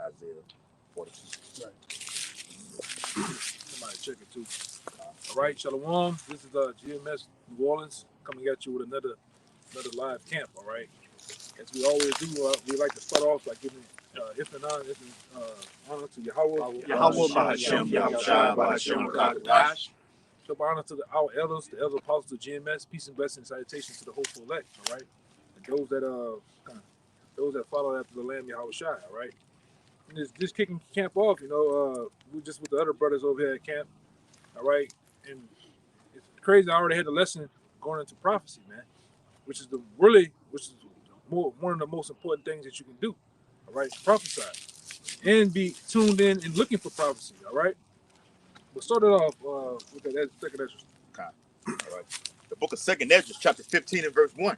Isaiah 42. Right. Somebody check it too. All right, Shalom. This is GMS New Orleans coming at you with another live camp. All right. As we always do, we like to start off by giving honor to Yahweh. Yahweh Bahashem, Yahushua, Bahashem, Kakadash. Show honor to our elders, the elder apostles of GMS. Peace and blessings, salutations to the hopeful elect. All right, and those that follow after the Lamb Yahushua. All right, and just kicking camp off. We just with the other brothers over here at camp. All right, and it's crazy. I already had a lesson going into prophecy, man, which is one of the most important things that you can do. All right, prophesy and be tuned in and looking for prophecy. All right. We'll start it off with that second Ezra. Okay. All right. The book of 2nd Ezra, chapter 15 and verse 1.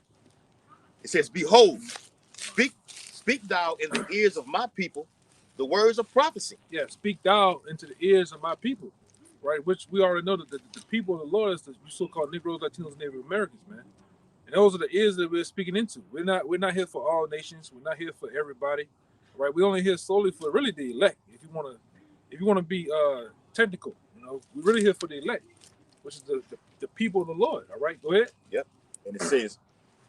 It says, "Behold, speak thou in the ears of my people the words of prophecy." Yeah, speak thou into the ears of my people, right? Which we already know that the people of the Lord is the so-called Negroes, Latinos, Native Americans, man. And those are the ears that we're speaking into. We're not here for all nations. We're not here for everybody, right? We're only here solely for really the elect. If you wanna be technical, we're really here for the elect, which is the people of the Lord. All right, go ahead. Yep. And it says,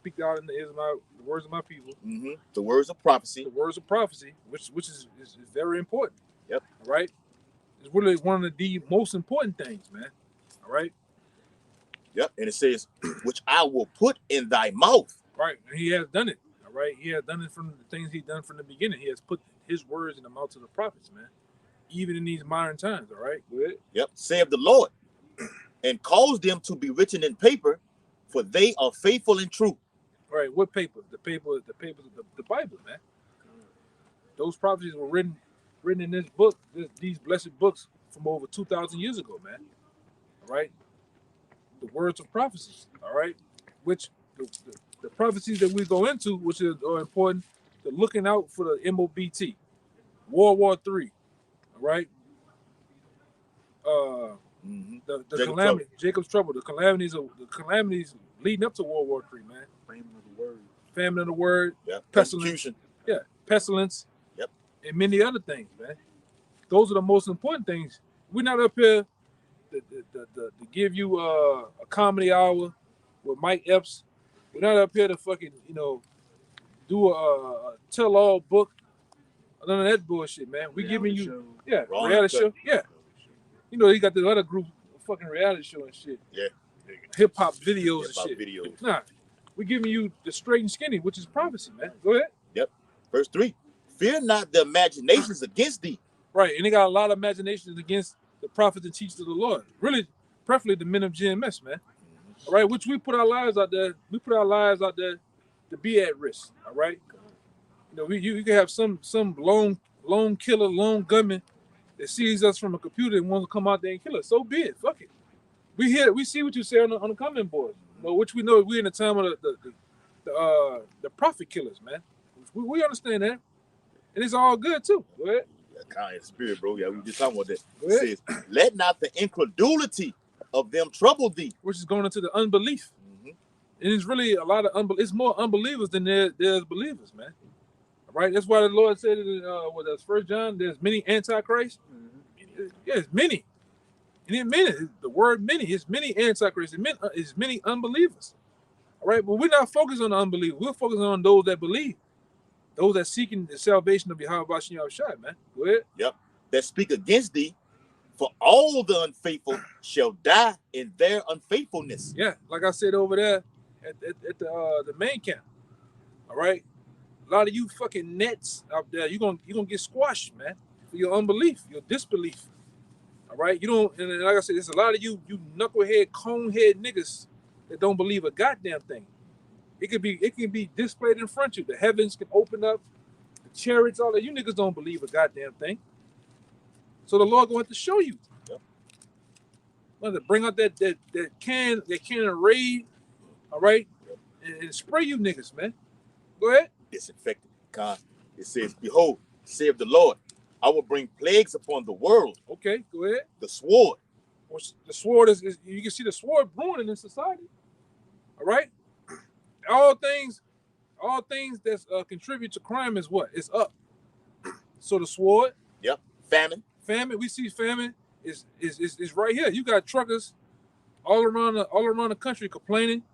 "Speak out in the ears of the words of my people." Mm-hmm. The words of prophecy. The words of prophecy, which is very important. Yep. All right. It's really one of the most important things, man. All right. Yep. And it says, "Which I will put in thy mouth." Right. And he has done it. All right. He has done it from the things he's done from the beginning. He has put his words in the mouths of the prophets, man. Even in these modern times. All right. Go ahead. Yep. "Saith the Lord, and cause them to be written in paper, for they are faithful and true." All right. What paper? The paper of the Bible, man. Those prophecies were written in this book, these blessed books from over 2,000 years ago, man. All right. The words of prophecies. All right. Which the prophecies that we go into, which are important, they're looking out for the MOBT, World War III. All right. The calamity, Jacob's trouble, the calamities leading up to World War III, man. Famine of the word, yep. Pestilence, pestilence, yep, and many other things, man. Those are the most important things. We're not up here to give you a comedy hour with Mike Epps. We're not up here to fucking do a tell-all book. None of that bullshit, man. We giving you reality show. Yeah. You got the other group fucking reality show and shit. Yeah. Hip hop videos and shit. Videos. Nah. We're giving you the straight and skinny, which is prophecy, man. Go ahead. Yep. Verse 3. "Fear not the imaginations against thee." Right. And they got a lot of imaginations against the prophets and teachers of the Lord. Really, preferably the men of GMS, man. All right. Which we put our lives out there. We put our lives out there to be at risk. All right. You can have some lone killer, lone gunman that sees us from a computer and wants to come out there and kill us. So be it. Fuck it. We see what you say on the comment board. Which we know we're in the time of the prophet killers, man. We understand that. And it's all good too. Go ahead. Yeah, kind of spirit, bro. Yeah, we just talking about that. It says, "Let not the incredulity of them trouble thee." Which is going into the unbelief. Mm-hmm. And it's really a lot of it's more unbelievers than there's believers, man. All right. That's why the Lord said in that's 1 John, there's many antichrists. Mm-hmm. Yeah, it's many. And it many, the word many, is many antichrists, it's many unbelievers. All right, but we're not focused on the unbelievers. We're focused on those that believe, those that seeking the salvation of Yahweh Bashem Yahushua, man. Go ahead. Yep. "That speak against thee, for all the unfaithful shall die in their unfaithfulness." Yeah, like I said over there at the main camp. All right, a lot of you fucking nets out there, you're gonna get squashed, man, for your unbelief, your disbelief. All right, and like I said, there's a lot of you knucklehead, conehead niggas that don't believe a goddamn thing. It can be displayed in front of you. The heavens can open up, the chariots, all that. You niggas don't believe a goddamn thing. So the Lord going to show you. Yep. Well, to bring out that can of raid, all right, and spray you niggas, man. Go ahead. Disinfected. It says, "Behold, saith the Lord, I will bring plagues upon the world." Okay, go ahead. "The sword." The sword is you can see the sword brewing in society. All right. All things that contribute to crime is what? It's up. So the sword. Yep. Famine. Famine. We see famine is right here. You got truckers all around the country complaining.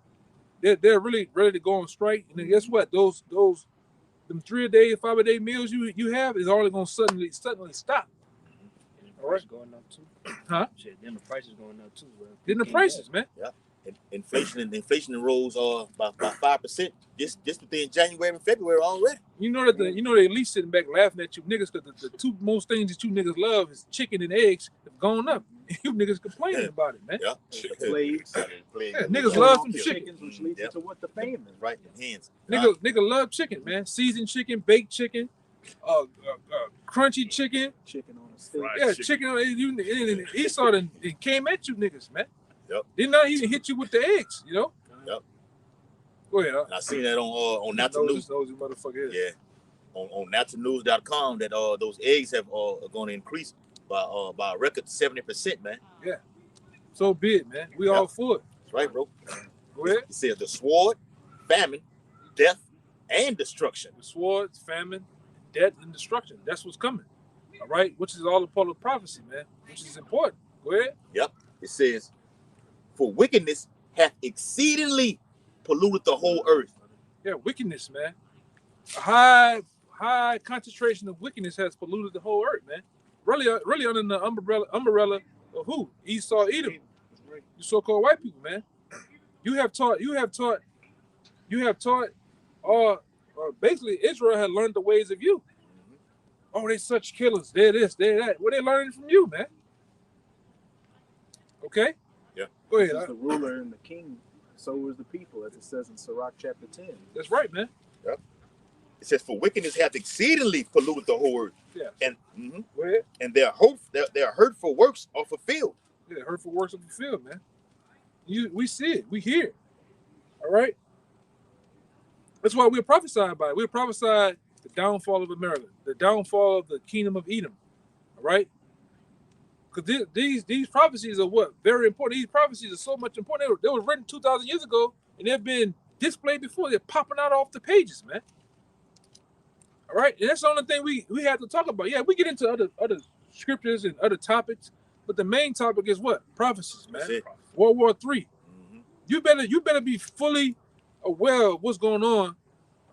They're really ready to go on strike. And then guess what? Those them 3-a-day, 5-a-day meals you have is only gonna suddenly stop. And the price going up too. Huh? Shit, then the price is going up too. Bro. Then the prices, man. Yeah. Inflation rose by 5% just within January and February already. You know that they at least sitting back laughing at you niggas because the two most things that you niggas love is chicken and eggs have gone up. You niggas complaining about it, man. Yeah. Plagues. Yeah, niggas love some chicken. Which leads into what the famine. Right in hands. Nigga love chicken, man. Seasoned chicken, baked chicken, crunchy chicken. Chicken on a stick. Yeah, chicken. Esau and came at you niggas, man. Yep. Did not even hit you with the eggs, you know. Yep. Go ahead. And I seen that on Natural News. Nosy motherfucker. Yeah. On naturalnews.com that those eggs have are going to increase by a record 70%, man. Yeah. So be it, man. We all for it. That's right, bro. Go ahead. It says the sword, famine, death, and destruction. The sword, famine, death, and destruction. That's what's coming. All right? Which is all a part of prophecy, man. Which is important. Go ahead. Yep. It says, for wickedness hath exceedingly polluted the whole earth. Yeah, wickedness, man. A high concentration of wickedness has polluted the whole earth, man. Really under the umbrella of who? Esau, Edom. You so-called white people, man. You have taught, basically Israel had learned the ways of you. Oh, they such killers. They're this, they're that. Well, they learning from you, man. Okay? Yeah. Go ahead. As the ruler and the king, so is the people, as it says in Sirach chapter 10. That's right, man. Yep. It says, for wickedness hath exceedingly polluted the whole earth. Yeah. And Go ahead. and their hurtful works are fulfilled. Yeah, hurtful works of the field, man. We see it. We hear it. All right? That's why we're prophesying about it. We're prophesying the downfall of America, the downfall of the kingdom of Edom. All right? Because these prophecies are what? Very important. These prophecies are so much important. They were written 2,000 years ago, and they've been displayed before. They're popping out off the pages, man. All right? And that's the only thing we have to talk about. Yeah, we get into other scriptures and other topics, but the main topic is what? Prophecies, man. World War III. Mm-hmm. You better be fully aware of what's going on.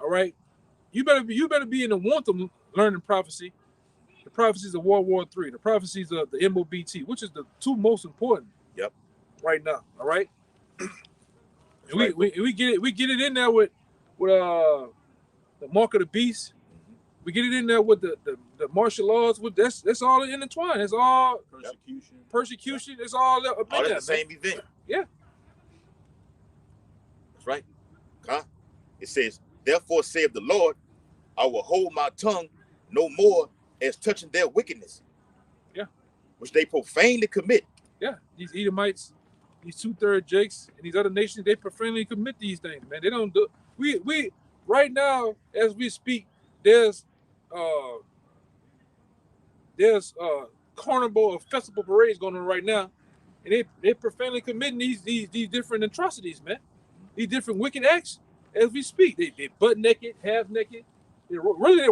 All right? You better be in the want of learning prophecy. The prophecies of World War III, the prophecies of the MOBT, which is the two most important. Yep. Right now. All right. And we get it in there with the mark of the beast. We get it in there with the martial laws. With that's all intertwined. It's all persecution. It's all up in there, the same event. Yeah. That's right. It says, therefore saith the Lord, I will hold my tongue no more as touching their wickedness. Yeah. Which they profanely commit. Yeah. These Edomites, these 2/3 Jakes, and these other nations, they profanely commit these things, man. They don't do. We right now as we speak, there's carnival or festival parades going on right now, and they profanely committing these different atrocities, man. These different wicked acts as we speak. They butt naked, half naked. They're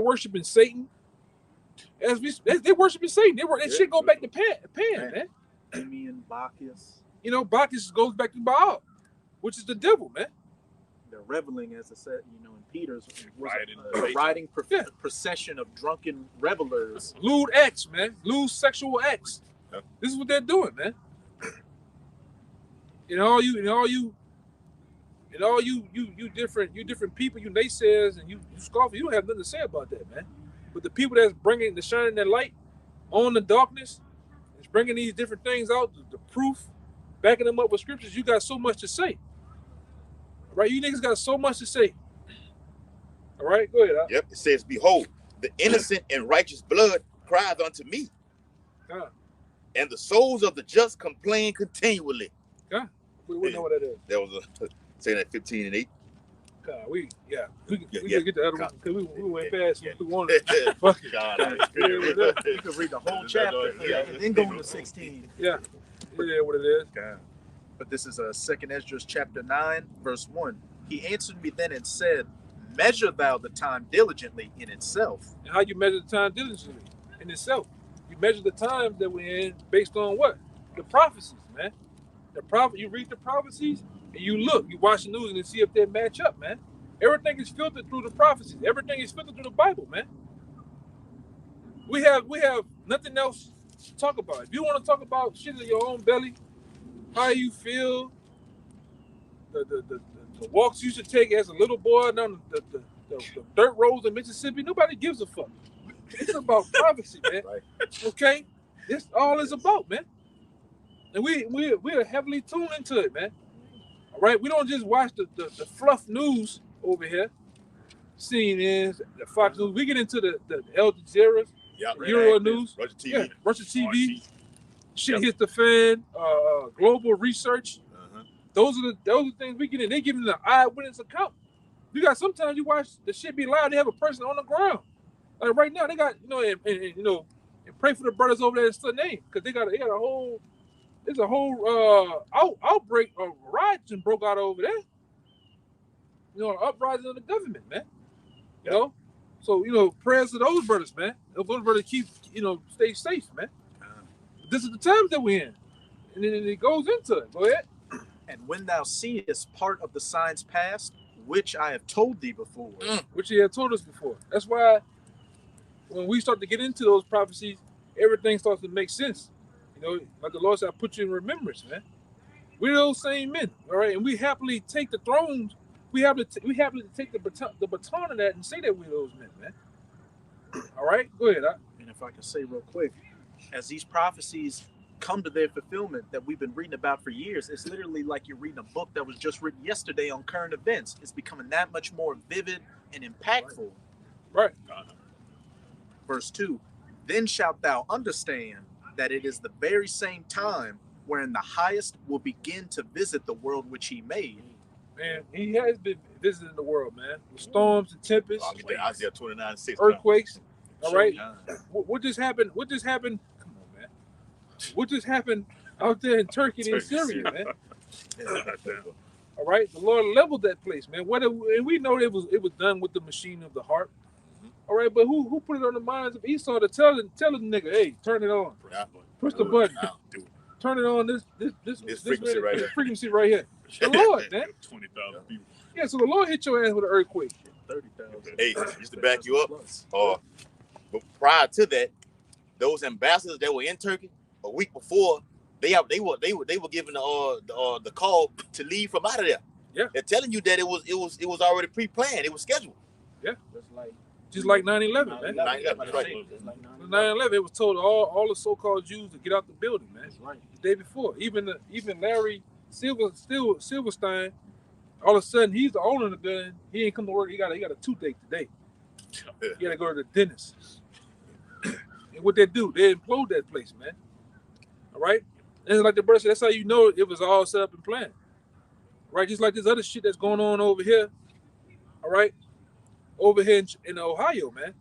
worshiping Satan. They're worshiping Satan. That shit go back to Pan, man. Simeon, Bacchus. You know, Bacchus goes back to Baal, which is the devil, man. They're reveling, as I said, in Peter's Riding procession of drunken revelers. Lewd acts, man. Lewd sexual acts. Yep. This is what they're doing, man. All you different people, you naysayers and you scoffers, you don't have nothing to say about that, man. But the people that's shining their light on the darkness, is bringing these different things out, the proof, backing them up with scriptures, you got so much to say. All right, you niggas got so much to say. All right, go ahead. Yep, it says, behold, the innocent and righteous blood crieth unto me. God. And the souls of the just complain continually. God. We know what that is. That was saying that 15 and 8. God, we gotta get the other one because we went past what we wanted. God, You could read the whole chapter and then go into 16. Yeah, what it is. God. But this is 2nd Esdras chapter 9, verse 1. He answered me then and said, measure thou the time diligently in itself. And how you measure the time diligently in itself? You measure the times that we're in based on what? The prophecies, man. You read the prophecies and you look, you watch the news and see if they match up, man. Everything is filtered through the prophecies. Everything is filtered through the Bible, man. We have nothing else to talk about. If you want to talk about shit in your own belly, how you feel, the walks you should take as a little boy down the dirt roads in Mississippi, nobody gives a fuck. It's about prophecy, man. Right. Okay? That's all it's about, man. And we are heavily tuned into it, man. All right? We don't just watch the fluff news over here. CNN, the Fox News. We get into the Al Jazeera, Euro News, Russia TV. Russia TV. Shit hits the fan. Global research. Those are the things we get in. They giving the eyewitness account. You got sometimes you watch the shit be loud. They have a person on the ground. Like right now, they got and pray for the brothers over there in Sudan because they got a whole. There's a whole outbreak of riots and broke out over there. Uprising of the government, man. You know, so prayers to those brothers, man. Those brothers keep stay safe, man. This is the times that we're in, and then it goes into it. Go ahead. And when thou seest part of the signs past, which I have told thee before. Which he had told us before. That's why when we start to get into those prophecies, everything starts to make sense. Like the Lord said, I put you in remembrance, man. We're those same men, all right? And we happily take the thrones. We happily take the baton of that and say that we're those men, man. All right? Go ahead. And if I can say real quick, as these prophecies come to their fulfillment that we've been reading about for years, it's literally like you're reading a book that was just written yesterday on current events. It's becoming that much more vivid and impactful. Right. Verse 2, then shalt thou understand that it is the very same time wherein the highest will begin to visit the world which he made. Man, he has been visiting the world, man. With storms and tempests, Isaiah 29:6. earthquakes. All right. What just happened? Come on, man. What just happened out there in Turkey and Syria, man? All right. The Lord leveled that place, man. And we know it was done with the machine of the heart. All right, but who put it on the minds of Esau to tell the nigga, hey, turn it on, push the button, turn it on this frequency right here. The Lord, man. 20,000 people. Yeah, so the Lord hit your ass with an earthquake. 30,000. Hey, just to back you up, but prior to that, those ambassadors that were in Turkey a week before, they were given the call to leave from out of there. Yeah, they're telling you that it was already pre-planned. It was scheduled. Yeah, just like 9/11, man. 9/11, right? 9/11, it was told all the so-called Jews to get out the building, man. Right. The day before, even Larry Silverstein, all of a sudden he's the owner of the gun. He ain't come to work. He got a toothache today. He got to go to the dentist. And what they do, they implode that place, man. All right. And it's like the brother said, that's how you know it was all set up and planned. Right, just like this other shit that's going on over here. All right. Over here in Ohio, man.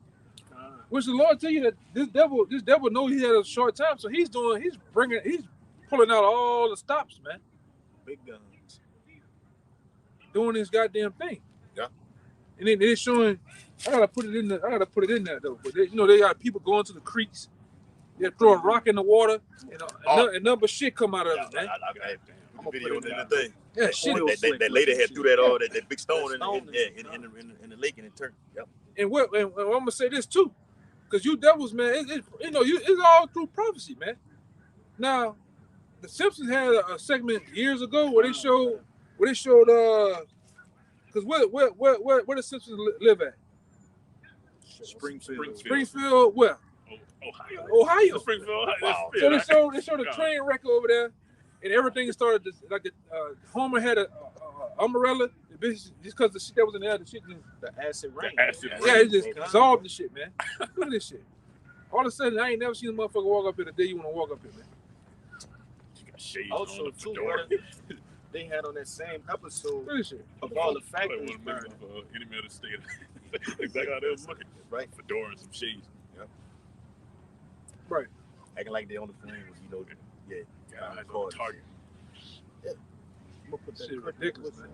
Which the Lord tell you that this devil knows he had a short time, so he's pulling out all the stops, man. Big guns. Doing this goddamn thing. Yeah. And then they're showing. I gotta put it in there though. But they got people going to the creeks. They throw a rock in the water, and number shit come out of it, man. I'm a video in the thing. Yeah, shit. That lady had threw that big stone in the lake and it turned. Yep. And I'm gonna say this too, because you devils, man, it's all through prophecy, man. Now, the Simpsons had a segment years ago where they showed because where the Simpsons live at? Springfield, where? Ohio. Springfield, Ohio. So they showed a train wreck over there, and everything started like Homer had a umbrella. Just because the shit that was in there, the acid rain. Yeah, it just dissolved the shit, man. Look at this shit. All of a sudden, I ain't never seen a motherfucker walk up here the day you want to walk up here, man. You got shades also, on too, they had on that same episode of all the factories. Any metal state. Exactly how they was looking. Right. Fedora and some shades. Yep. Right. Acting like they on the phone was, Target. I'm gonna put that shit ridiculous, man.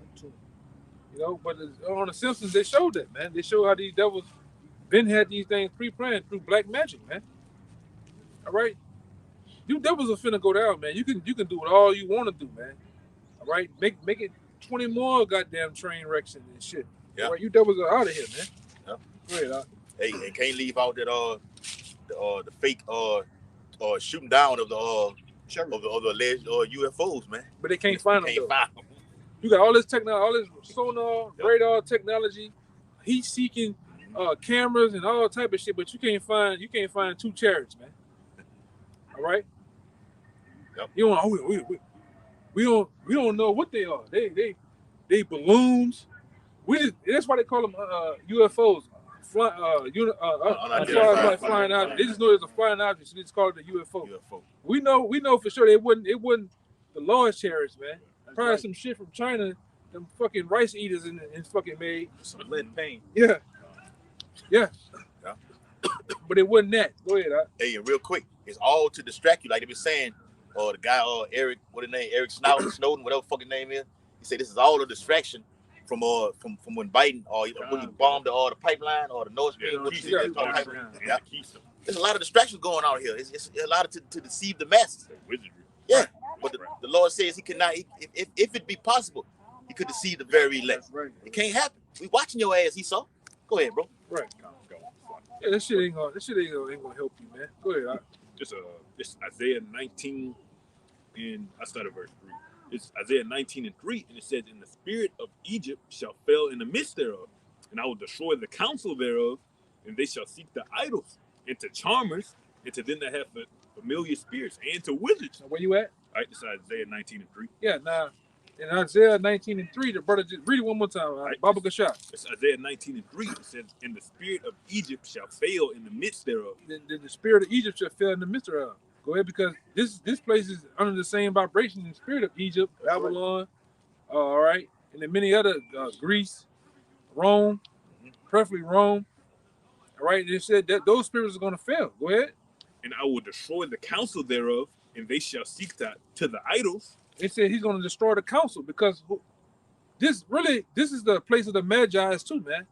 You know, but on the Simpsons they showed that, man. They showed how these devils Ben had these things pre-planned through black magic, man. All right, you devils are finna go down, man. You can do it all you want to do, man. All right, make it 20 more goddamn train wrecks and shit. Yeah. All right, you devils are out of here, man. Yeah. Go ahead, Hey, and can't leave out that the fake shooting down of the alleged UFOs, man. But they can't find them. Can't find them. You got all this technology, all this sonar, radar technology, heat-seeking cameras, and all type of shit. But you can't find two chariots, man. All right. Yep. You don't. We don't know what they are. They balloons. That's why they call them UFOs. Flying object. They just know it's a flying object, so they just call it a UFO. We know for sure it wasn't the Lord's chariots, man. Probably right. Some shit from China, them fucking rice eaters and fucking made. Some lead paint. Yeah. But it wasn't that. Go ahead. Hey, and real quick, it's all to distract you, like they been saying. The guy, Eric, what his name? Eric Snowden, whatever fucking name is. He said this is all a distraction from when Biden when he bombed the pipeline or the Nord Stream. Yeah. There's a lot of distractions going on here. It's a lot to deceive the masses. Yeah, but the Lord says he cannot. If it be possible, he could deceive the very elect. Right. It can't happen. We watching your ass, Esau. Go ahead, bro. Right. Yeah, this shit ain't gonna help you, man. Go ahead. It's Isaiah 19, and I started verse 3. It's Isaiah 19:3, and it says, "And the spirit of Egypt shall fail in the midst thereof, and I will destroy the counsel thereof, and they shall seek the idols, and to charmers, and to them that have familiar spirits, and to wizards." Now, where you at? All right, this is Isaiah 19:3. Yeah, now in Isaiah 19:3, the brother just read it one more time. Right. Baba Kashaf. It's Isaiah 19:3. It says, "And the spirit of Egypt shall fail in the midst thereof." The spirit of Egypt shall fail in the midst thereof. Go ahead, because this place is under the same vibration and spirit of Egypt, Babylon, all right, and then many other Greece, Rome, preferably Rome. All right, they said that those spirits are going to fail. Go ahead. "And I will destroy the counsel thereof, and they shall seek to the idols." They said he's going to destroy the council because this is the place of the Magi's too, man.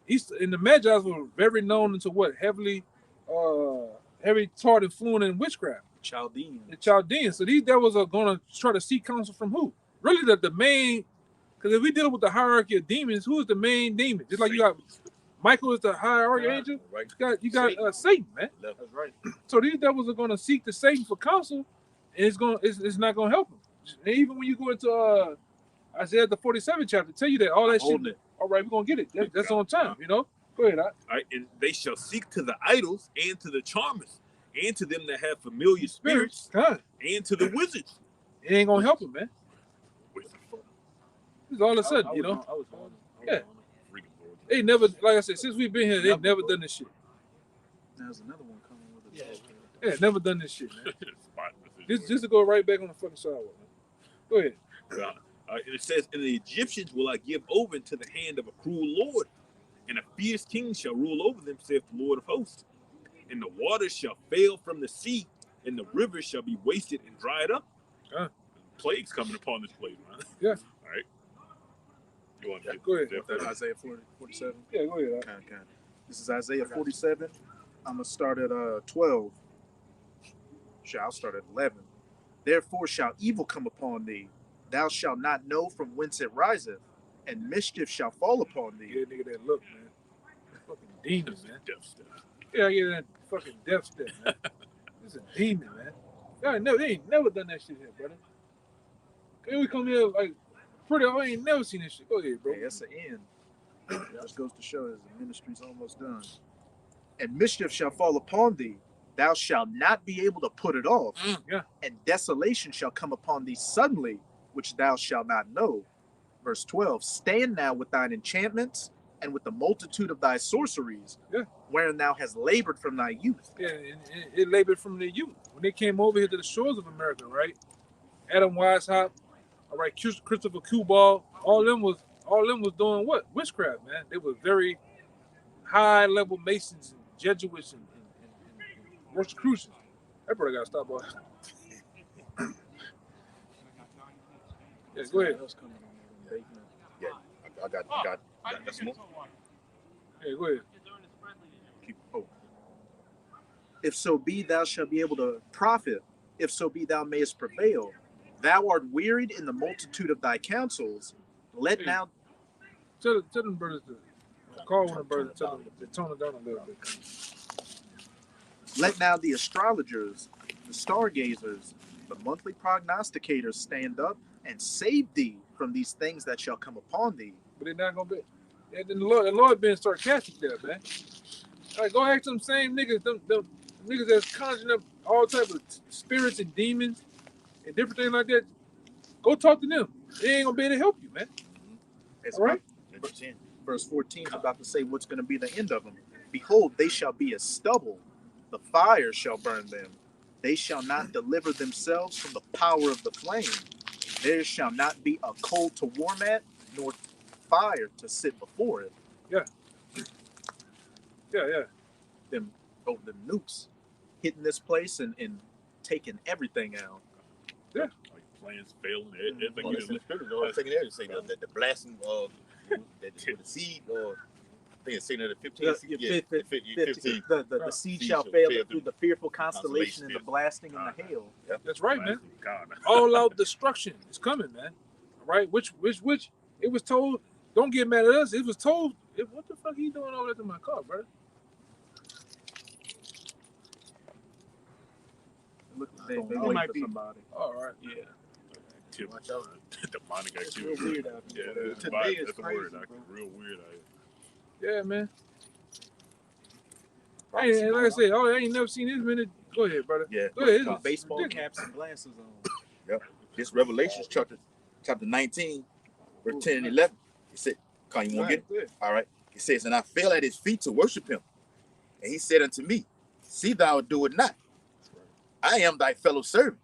And the Magi's were very known into what? Heavy taught and fluent in witchcraft. Chaldeans. The Chaldeans. So these devils are going to try to seek counsel from who? Really the main, because if we deal with the hierarchy of demons, who is the main demon? Just like you got Michael is the higher archangel. Right. You got Satan, man. That's right. So these devils are going to seek the Satan for counsel, and it's not going to help them. And even when you go into Isaiah the 47th chapter, tell you that all that shit. All right, we're gonna get it. That's on time, you know. Go ahead. All right, and they shall seek to the idols and to the charmers and to them that have familiar spirits and to the wizards. It ain't gonna help them, man. It's all of a sudden, you know. Yeah. They never, like I said, since we've been here, they've never done this shit. There's another one coming with it. Yeah, never done this shit, man. Just to go right back on the fucking sidewalk, man. Go ahead. And it says, "And the Egyptians will I give over into the hand of a cruel lord, and a fierce king shall rule over them, saith the Lord of hosts. And the waters shall fail from the sea, and the rivers shall be wasted and dried up." Plagues coming upon this place, man. Yeah. All right. You want to go ahead. Isaiah 47? Yeah, go ahead. Okay. This is Isaiah 47. I'm going to start at 12. I'll start at 11. "Therefore shall evil come upon thee. Thou shalt not know from whence it riseth, and mischief shall fall upon thee." Yeah, nigga, that look, man. Fucking demon, man. Yeah, I get that fucking death step, man. It's a demon, man. They ain't never done that shit here, brother. Can we come here like I ain't never seen this shit. Go ahead, bro. Hey, that's the end. That just goes to show that the ministry's almost done. "And mischief shall fall upon thee. Thou shalt not be able to put it off. And desolation shall come upon thee suddenly, which thou shalt not know." Verse 12, "Stand now with thine enchantments and with the multitude of thy sorceries, wherein thou hast labored from thy youth." Yeah, and it labored from their youth. When they came over here to the shores of America, right? Adam Weishaupt, all right, Christopher Kubal, all them was doing what? Witchcraft, man. They were very high level Masons and Jesuits and Rosicrucians. That brother got to stop by. Yeah, go ahead. Yeah, I got some more. Hey, go ahead. If so be thou shalt be able to profit, if so be thou mayest prevail. Thou art wearied in the multitude of thy counsels. Let now Tell them brothers to call one of the brothers. Tell them to tone it down a little bit. let now the astrologers, the stargazers, the monthly prognosticators stand up and save thee from these things that shall come upon thee. But they're not gonna be. And the Lord being sarcastic there, man. All right, go ask them same niggas, them niggas that's conjuring up all type of spirits and demons and different things like that. Go talk to them. They ain't gonna be able to help you, man. It's All right. Verse 14 is about to say what's going to be the end of them. Behold, they shall be as stubble. The fire shall burn them. They shall not deliver themselves from the power of the flame. There shall not be a coal to warm at, nor fire to sit before it. Yeah. Them nukes hitting this place and taking everything out. Like plans failing. Everything Well, that's in the scripture. I was thinking there to say that the blasting of the seed, or I think it's saying that the 15 seed. Yeah, 15. The seed shall fail through the fearful constellation and the blasting and the hail. That's right, man. God. All out destruction is coming, man. All right, which it was told. Don't get mad at us. It was told. What the fuck he doing over there to my car, brother? Look, They might be somebody. All right. Yeah. Tip, Watch out. demonic It's activity. real weird out Yeah, here. that's Today is the crazy, word. bro. Real weird out here. Yeah, man. Hey, like I said, I ain't never seen this many. Go ahead, brother. Yeah. Go ahead. Got baseball caps and glasses on. Yep. This Revelation chapter 19, verse 10 and 11. It said, "Con, you want to get it? All right." It says, "And I fell at his feet to worship him. And he said unto me, See thou do it not. I am thy fellow servant,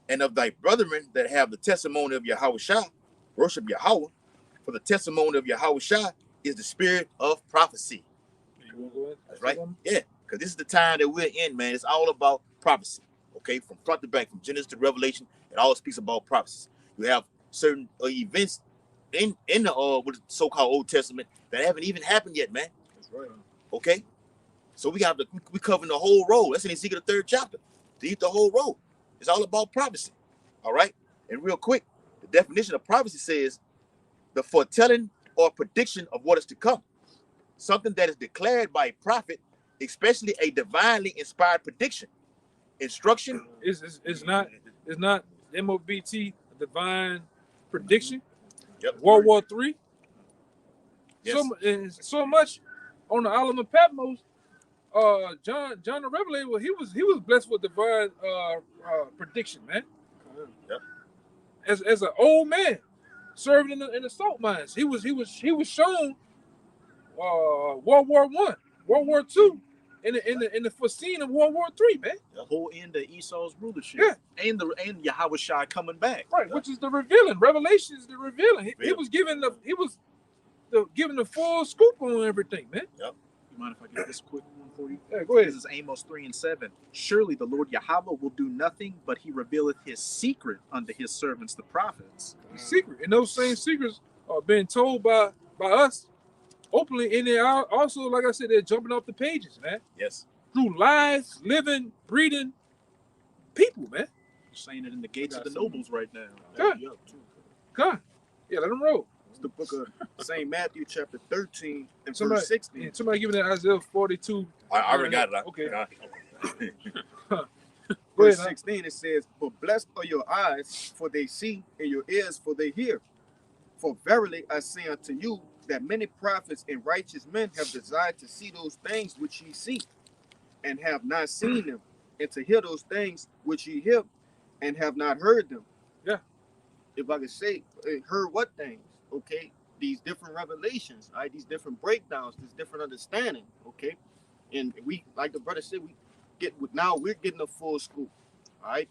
and of thy brethren that have the testimony of Yahushua, worship Yahweh. For the testimony of Yahushua is the spirit of prophecy." That's right. Yeah, because this is the time that we're in, man. It's all about prophecy. Okay, from front to back, from Genesis to Revelation, it all speaks about prophecies. You have certain events in the what is so-called Old Testament that haven't even happened yet, man. That's right. Okay, so we covering the whole road. That's in Ezekiel the 3rd chapter. To eat the whole road. It's all about prophecy. All right, and real quick, the definition of prophecy says the foretelling or prediction of what is to come. Something that is declared by a prophet, especially a divinely inspired prediction, instruction. It's not MOBT, divine prediction. Yep. World War III. Yes. So much on the island of Patmos. John the Revelator, he was blessed with divine prediction, man. Yep. As an old man serving in the salt mines, he was shown World War I, World War II, in the foreseen of World War III, man. The whole end of Esau's rulership. Yeah. And Yahushua coming back. Right, which is the revealing. Revelation is the revealing. He was given the full scoop on everything, man. Yep. You mind if I get this quick one for you? Yeah, go ahead. This is Amos 3 and 7. Surely the Lord Yahweh will do nothing, but he revealeth his secret unto his servants, the prophets. Secret. And those same secrets are being told by us openly, and they are also, like I said, they're jumping off the pages, man. Yes. Through live, living, breathing people, man. Saying it in the gates of the nobles right now. God. God. Yeah, let them roll. It's the book of St. Matthew, chapter 13 and Somebody, verse 16. yeah, somebody give me that Isaiah 42. I already got it. Okay. Go Verse ahead, 16, it says, "But blessed are your eyes, for they see, and your ears, for they hear. For verily I say unto you, that many prophets and righteous men have desired to see those things which ye see, and have not seen them, and to hear those things which ye hear, and have not heard them." Yeah. If I could say, heard what things? Okay, these different revelations, all right, these different breakdowns, this different understanding, okay, and we, like the brother said, we're getting a full scoop, all right,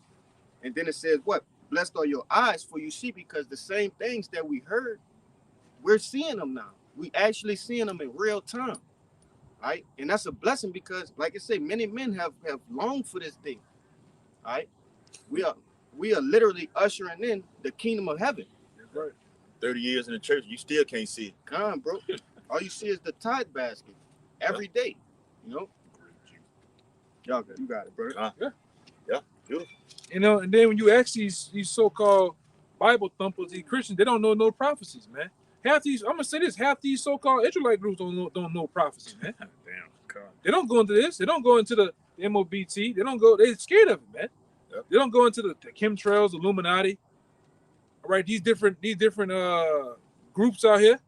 and then it says what? Blessed are your eyes, for you see, because the same things that we heard, we're seeing them now. We actually seeing them in real time, right? And that's a blessing because, like I say, many men have longed for this day, all right? We are literally ushering in the kingdom of heaven. Right. 30 years in the church, you still can't see it. Con, bro. All you see is the tithe basket every day. You know. Y'all good. You got it, bro. Yeah, beautiful. You know, and then when you ask these so-called Bible thumpers, these Christians, they don't know no prophecies, man. Half these, I'm gonna say this, half these so-called Israelite groups don't know prophecy, man. Damn, God. They don't go into this. They don't go into the MOBT. They don't go. They're scared of it, man. Yep. They don't go into the chemtrails, Illuminati. All right, these different groups out here.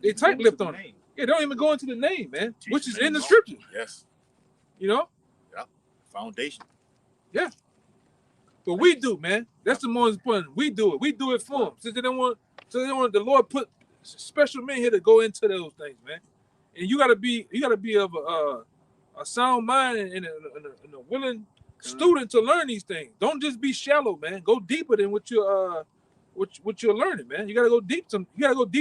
They tight-lipped on it. Yeah, they don't even go into the name, man, which is in the scriptures. Yes. You know. Yeah. Foundation. Yeah. But we do, man. That's the most important. We do it. We do it for them. Since they don't want the Lord put special men here to go into those things, man. And you gotta be of a sound mind and a willing student to learn these things. Don't just be shallow, man. Go deeper than what you're learning, man. You gotta go deep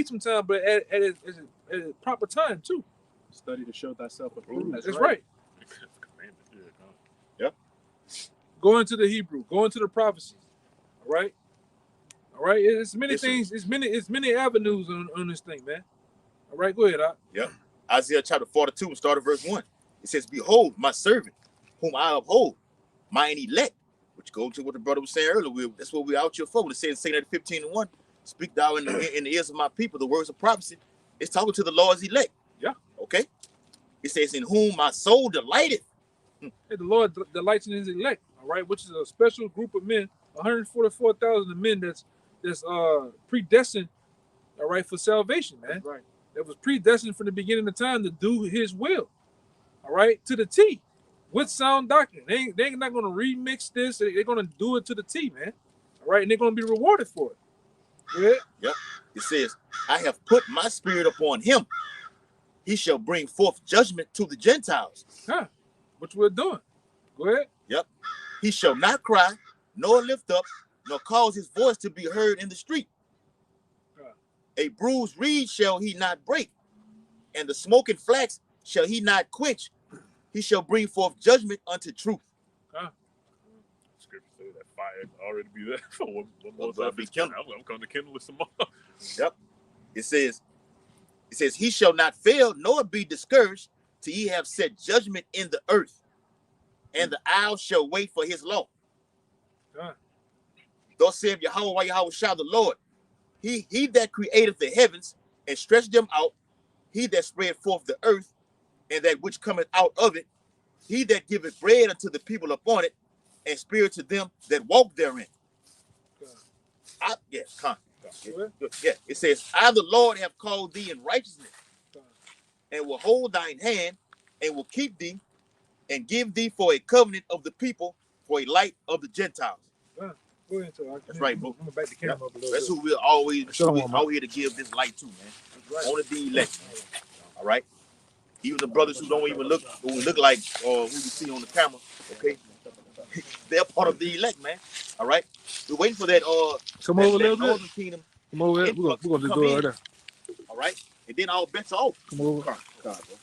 sometime, but at a proper time too. Study to show thyself approved. That's right. Yep. Go into the Hebrew. Go into the prophecies. All right. It's many things. It's many avenues on this thing, man. All right. Go ahead. Yep. Isaiah chapter 42, start at verse 1. It says, "Behold, my servant, whom I uphold, mine elect," which goes to what the brother was saying earlier. That's what we're out here for. It says, St. 15:1, "Speak thou in the ears of my people the words of prophecy." It's talking to the Lord's elect. Yeah. Okay. It says, "In whom my soul delighteth." Hey, the Lord delights in his elect, all right, which is a special group of men, 144,000 men that's predestined, all right, for salvation, man. That's right. That was predestined from the beginning of time to do his will, all right, to the T, with sound doctrine. They're not going to remix this. They're going to do it to the T, man, all right, and they're going to be rewarded for it. Yeah. Yep. It says, "I have put my spirit upon him. He shall bring forth judgment to the Gentiles." Huh. Which we're doing. Go ahead. Yep. "He shall not cry, nor lift up, nor cause his voice to be heard in the street. A bruised reed shall he not break, and the smoking flax shall he not quench. He shall bring forth judgment unto truth." Scripture says that fire already be there for one more Well, time. be kindled. I'm going to kindle with some more. Yep. It says, "He shall not fail, nor be discouraged, till he have set judgment in the earth, and the isles shall wait for his law. Thus saith Yahweh shall the Lord. He that created the heavens and stretched them out, he that spread forth the earth, and that which cometh out of it, he that giveth bread unto the people upon it, and spirit to them that walk therein." It says, "I the Lord have called thee in righteousness, and will hold thine hand, and will keep thee, and give thee for a covenant of the people, for a light of the Gentiles." Go ahead, That's right, bro. I'm gonna back the camera up a little That's bit. who we're always Show 'em, out here to give this light to, man. Right. Only the elect, man. All right. Even the brothers who don't even look like who you see on the camera, okay? They're part of the elect, man. All right. We're waiting for that Come over a little northern bit. kingdom. Come over here. We're gonna just do it right there. All right. And then all bets are off. Come over. God, bro.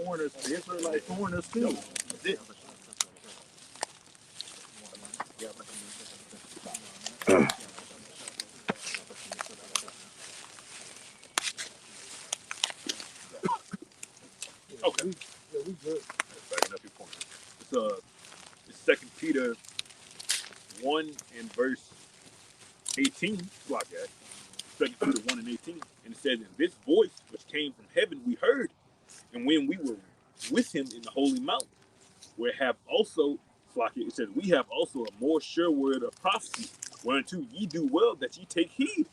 Foreigners, the Israelite foreigners too. That's it. Okay. Yeah, we good. Backing up your point. It's 2 Peter 1 and verse 18. Block that. 2 Peter 1 and 18. And it says, "And this voice which came from heaven we heard, and when we were with him in the holy mount, where have also," it says, "we have also a more sure word of prophecy, whereunto ye do well that ye take heed,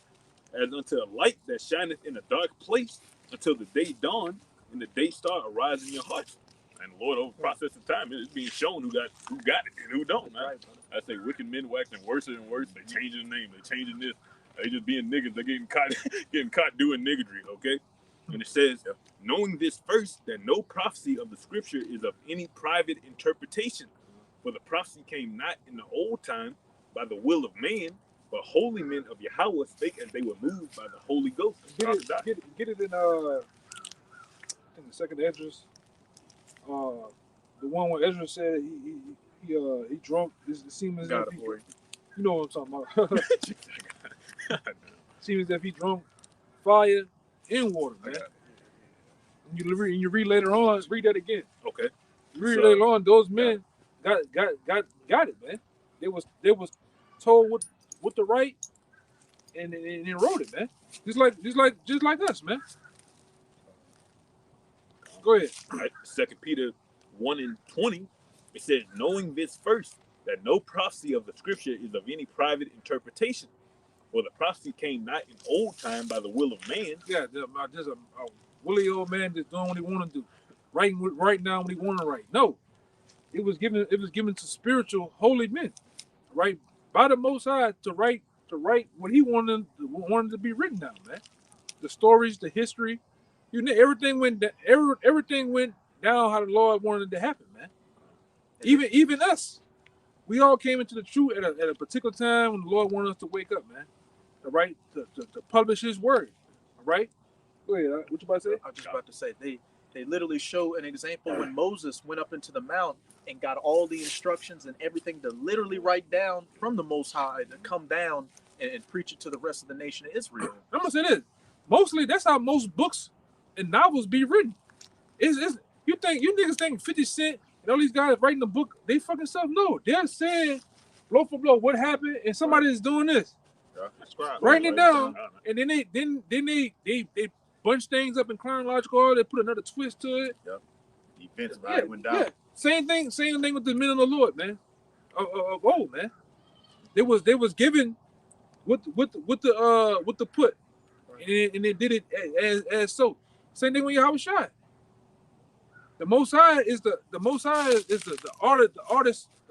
as unto a light that shineth in a dark place, until the day dawn, and the day star arise in your hearts." And the Lord, over the process of time, it's being shown who got it and who don't, man. I say wicked men waxing worse and worse. They changing the name. They changing this. They just being niggas. They getting caught doing niggardry, okay? And it says, "Knowing this first, that no prophecy of the scripture is of any private interpretation. For the prophecy came not in the old time by the will of man, but holy men of Yahweh spake as they were moved by the Holy Ghost." Get it in the second Esdras. The one where Ezra said he drunk. It seems as Got if it for you. You know what I'm talking about. Seems as if he drunk fire and water, man. And you read later on, read that again. Okay. Read So, later on, those men got it, man. They was told what to write and wrote it, man. Just like us, man. Go ahead. Right, 2 Peter 1:20, it says, knowing this first, that no prophecy of the scripture is of any private interpretation. For the prophecy came not in old time by the will of man. Yeah, just a willy old man just doing what he want to do, right now when he want to write. No, it was given to spiritual holy men, right, by the Most High to write what he wanted to be written down, man. The stories, the history, everything went down how the Lord wanted it to happen, man. Even us, we all came into the truth at a particular time when the Lord wanted us to wake up, man. All right, to publish His word. All right. Go ahead. What you about to say? I was just about to say they literally show an example when Moses went up into the mount and got all the instructions and everything to literally write down from the Most High to come down and preach it to the rest of the nation of Israel. I'm gonna say this. Mostly, that's how most books and novels be written. You niggas think 50 Cent and all these guys writing the book, they fucking self? No, they're saying blow for blow what happened, and somebody is doing this, writing it down, and then they bunch things up in chronological order. They put another twist to it. Yep. Events went down. Yeah. Same thing with the men of the Lord, man. Of old, man. They was given what the put, and they did it as so. Same thing when Yahweh shot. The Most High is the artist.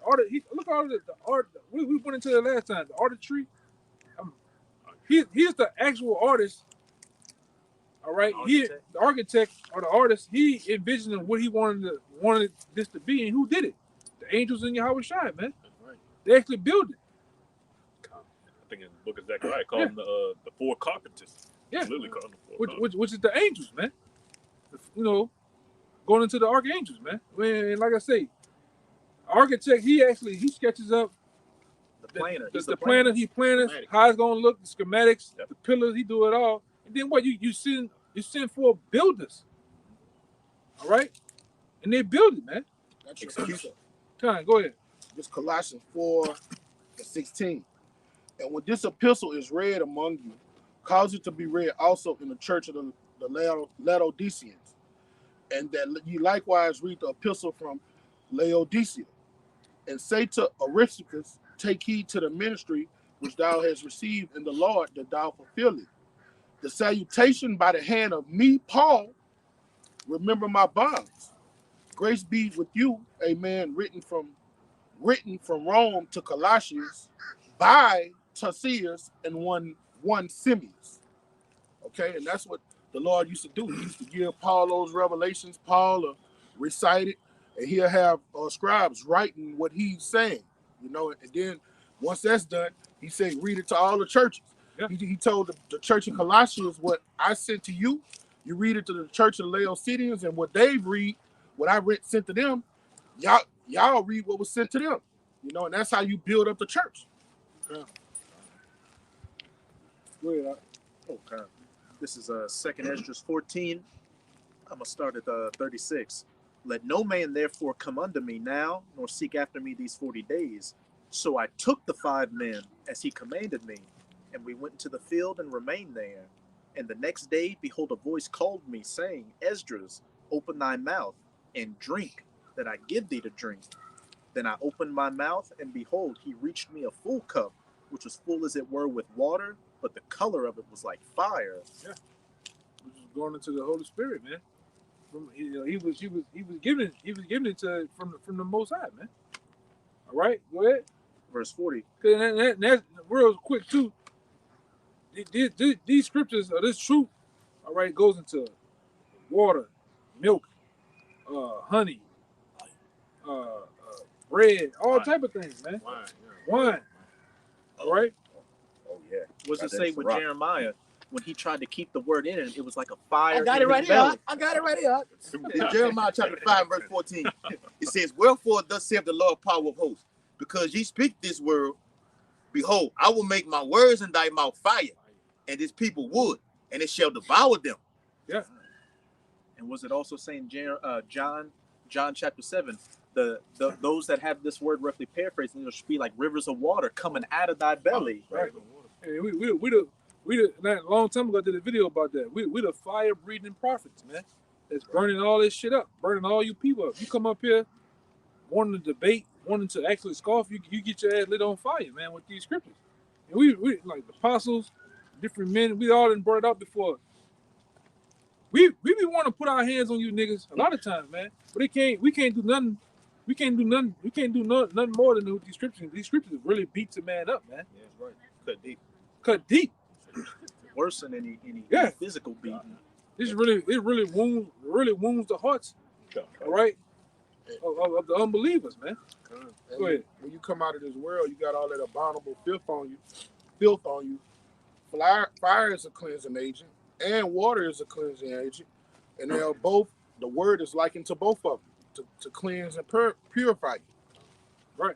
Look at all the art. We went into it last time. The artistry. He's the actual artist. All right, the architect or the artist. He envisioned what he wanted this to be, and who did it? The angels in Yahweh Shai, man. Right. They actually built it. I think in the book of Zechariah, call them the four carpenters. Yeah, Literally call them the four which is the angels, man. Going into the archangels, man. And like I say, architect, he sketches up the planner. The planner. He planned how it's gonna look, the schematics, the pillars. He do it all. And then what? You send for builders, all right? And they build it, man. That's execution. Come on, go ahead. This Colossians 4:16. And when this epistle is read among you, cause it to be read also in the church of the Laodiceans, and that ye likewise read the epistle from Laodicea, and say to Aristarchus, take heed to the ministry which thou hast received in the Lord, that thou fulfill it. The salutation by the hand of me, Paul, remember my bonds. Grace be with you, amen, written from Rome to Colossians by Tarsius and one Simeus. Okay, and that's what the Lord used to do. He used to give Paul those revelations. Paul recite it, and he'll have scribes writing what he's saying, and then once that's done, he said, read it to all the churches. Yeah. He told the church in Colossians, what I sent to you, you read it to the church of the Laodiceans, and what they read, what I sent to them, y'all read what was sent to them. And that's how you build up the church. Yeah. Go ahead. Okay. This is 2nd Ezra 14. I'm going to start at 36. Let no man therefore come unto me now, nor seek after me these 40 days. So I took the 5 men, as he commanded me, and we went into the field and remained there. And the next day, behold, a voice called me, saying, Esdras, open thy mouth, and drink, that I give thee to drink. Then I opened my mouth, and behold, he reached me a full cup, which was full as it were with water, but the color of it was like fire. Yeah, which is going into the Holy Spirit, man. He was giving it from the Most High, man. All right, go ahead. Verse 40. And that's real quick too. These scriptures, or this truth, all right, goes into water, milk, honey, bread, all type of things, man. Wine. All right. Oh yeah. What does it say with Jeremiah? When he tried to keep the word in it was like a fire. I got it right here. In Jeremiah chapter 5, verse 14. It says, wherefore thus saith the Lord power of hosts, because ye speak this word Behold, I will make my words in thy mouth fire, and this people wood, and it shall devour them. Yeah. And was it also saying John chapter 7, those that have this word roughly paraphrased, it should be like rivers of water coming out of thy belly. Right. Hey, we a long time ago did a video about that. We the fire breathing prophets, man. That's burning all this shit up, burning all you people up. You come up here wanting to debate, wanting to actually scoff, you get your ass lit on fire, man, with these scriptures. And we like the apostles, different men, we all done brought it up before. We be wanting to put our hands on you niggas a lot of times, man. But we can't do nothing. We can't do nothing more than with these scriptures. These scriptures really beats a man up, man. Yeah, that's right. Cut deep. Cut deep. Worse than any physical beating. This really wounds the hearts, right, of the unbelievers, man. Go ahead. When you come out of this world, you got all that abominable filth on you. Fire is a cleansing agent, and water is a cleansing agent, and they are both. The word is likened to both of them to cleanse and purify you. Right.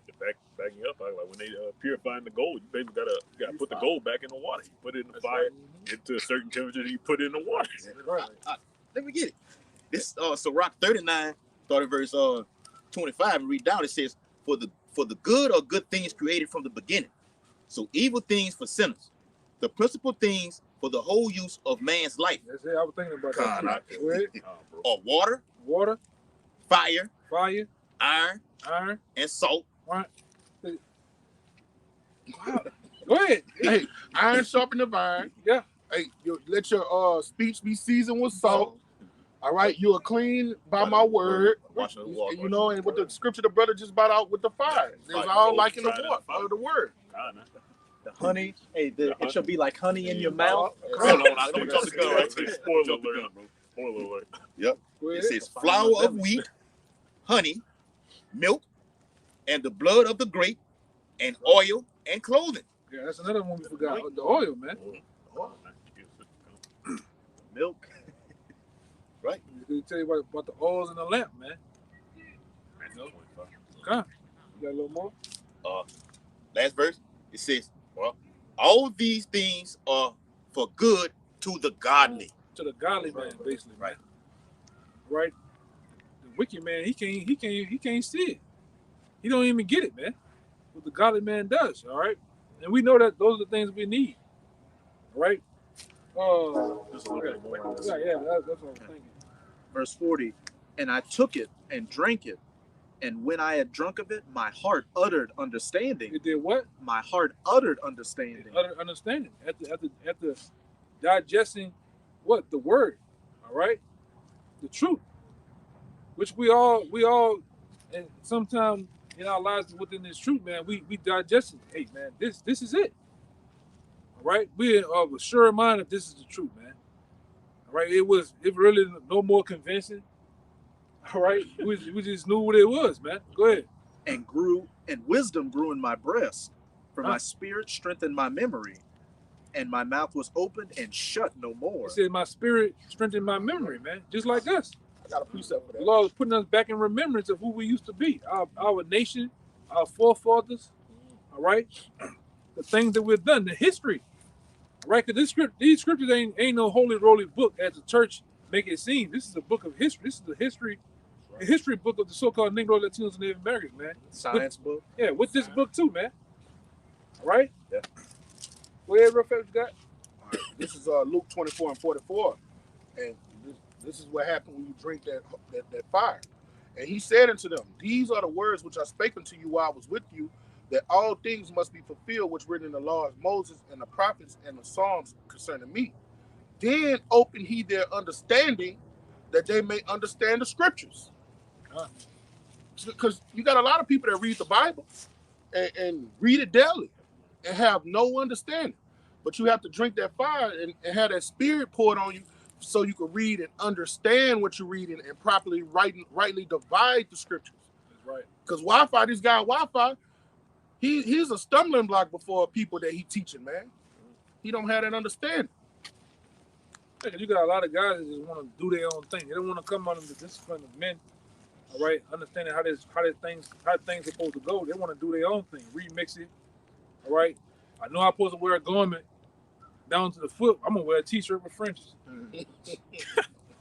Backing up, like when they purifying the gold, you basically gotta put the gold back in the water. You put it in the fire, get to a certain temperature, you put it in the water. Right. Let me get it. This so Rock 39, start at verse 25 and read down. It says, for the good or good things created from the beginning. So evil things for sinners. The principal things for the whole use of man's life. That's it. I was thinking about that. Go ahead. Or water, fire, iron, and salt. Right. Go ahead. Hey, iron sharpeneth iron. Yeah. Hey, let your speech be seasoned with salt. All right, you are clean by my word. You know, and with the scripture the brother just brought out with the fire. It's all like in the word. The honey, it shall be like honey in your mouth. Spoiler alert, bro. Yep. It says flour of wheat, honey, milk, and the blood of the grape, and oil and clothing. Yeah, that's another one we forgot. The oil, man. Milk. Right. They tell you about the oils in the lamp, man. Okay. You got a little more? Last verse. It says, well, all these things are for good to the godly. To the godly man, basically. Right. Right. The wicked man, he can't see it. He don't even get it, man. What the godly man does, all right? And we know that those are the things we need. All right? Just a little bit more. That's what I'm thinking. Verse 40, and I took it and drank it, and when I had drunk of it, my heart uttered understanding. It did what? My heart uttered understanding. Uttered understanding. After digesting what? The word. All right? The truth. Which we all and sometimes in our lives within this truth, man, we digest it. Hey man, this is it. All right? We are of a sure mind that this is the truth, man. All right, it really no more convincing. All right, we just knew what it was, man. Go ahead. And wisdom grew in my breast, for my spirit strengthened my memory, and my mouth was opened and shut no more. He said, my spirit strengthened my memory, man. Just like us. I got a precept for that. The Lord was putting us back in remembrance of who we used to be, our nation, our forefathers. All right, the things that we've done, the history. Right, because these scriptures ain't no holy roly book as the church make it seem. This is a book of history. This is the history book of the so-called Negro, Latinos, and Native Americans, man. Science book. Yeah, with this book too, man. All right. Yeah. What ahead, real fast, you got? All right, this is Luke 24 and 44, and this is what happened when you drink that fire. And he said unto them, these are the words which I spake unto you while I was with you, that all things must be fulfilled which written in the law of Moses and the prophets and the Psalms concerning me. Then opened he their understanding that they may understand the scriptures. Because you got a lot of people that read the Bible and read it daily and have no understanding. But you have to drink that fire and have that spirit poured on you so you can read and understand what you're reading and properly rightly divide the scriptures. That's right. Because this guy Wi-Fi, he's a stumbling block before people that he teaching, man. He don't have that understanding. Because you got a lot of guys that just want to do their own thing. They don't want to come under the discipline of men. All right, understanding how things are supposed to go. They want to do their own thing, remix it, All right. I know I'm supposed to wear a garment down to the foot. I'm gonna wear a t-shirt with fringes.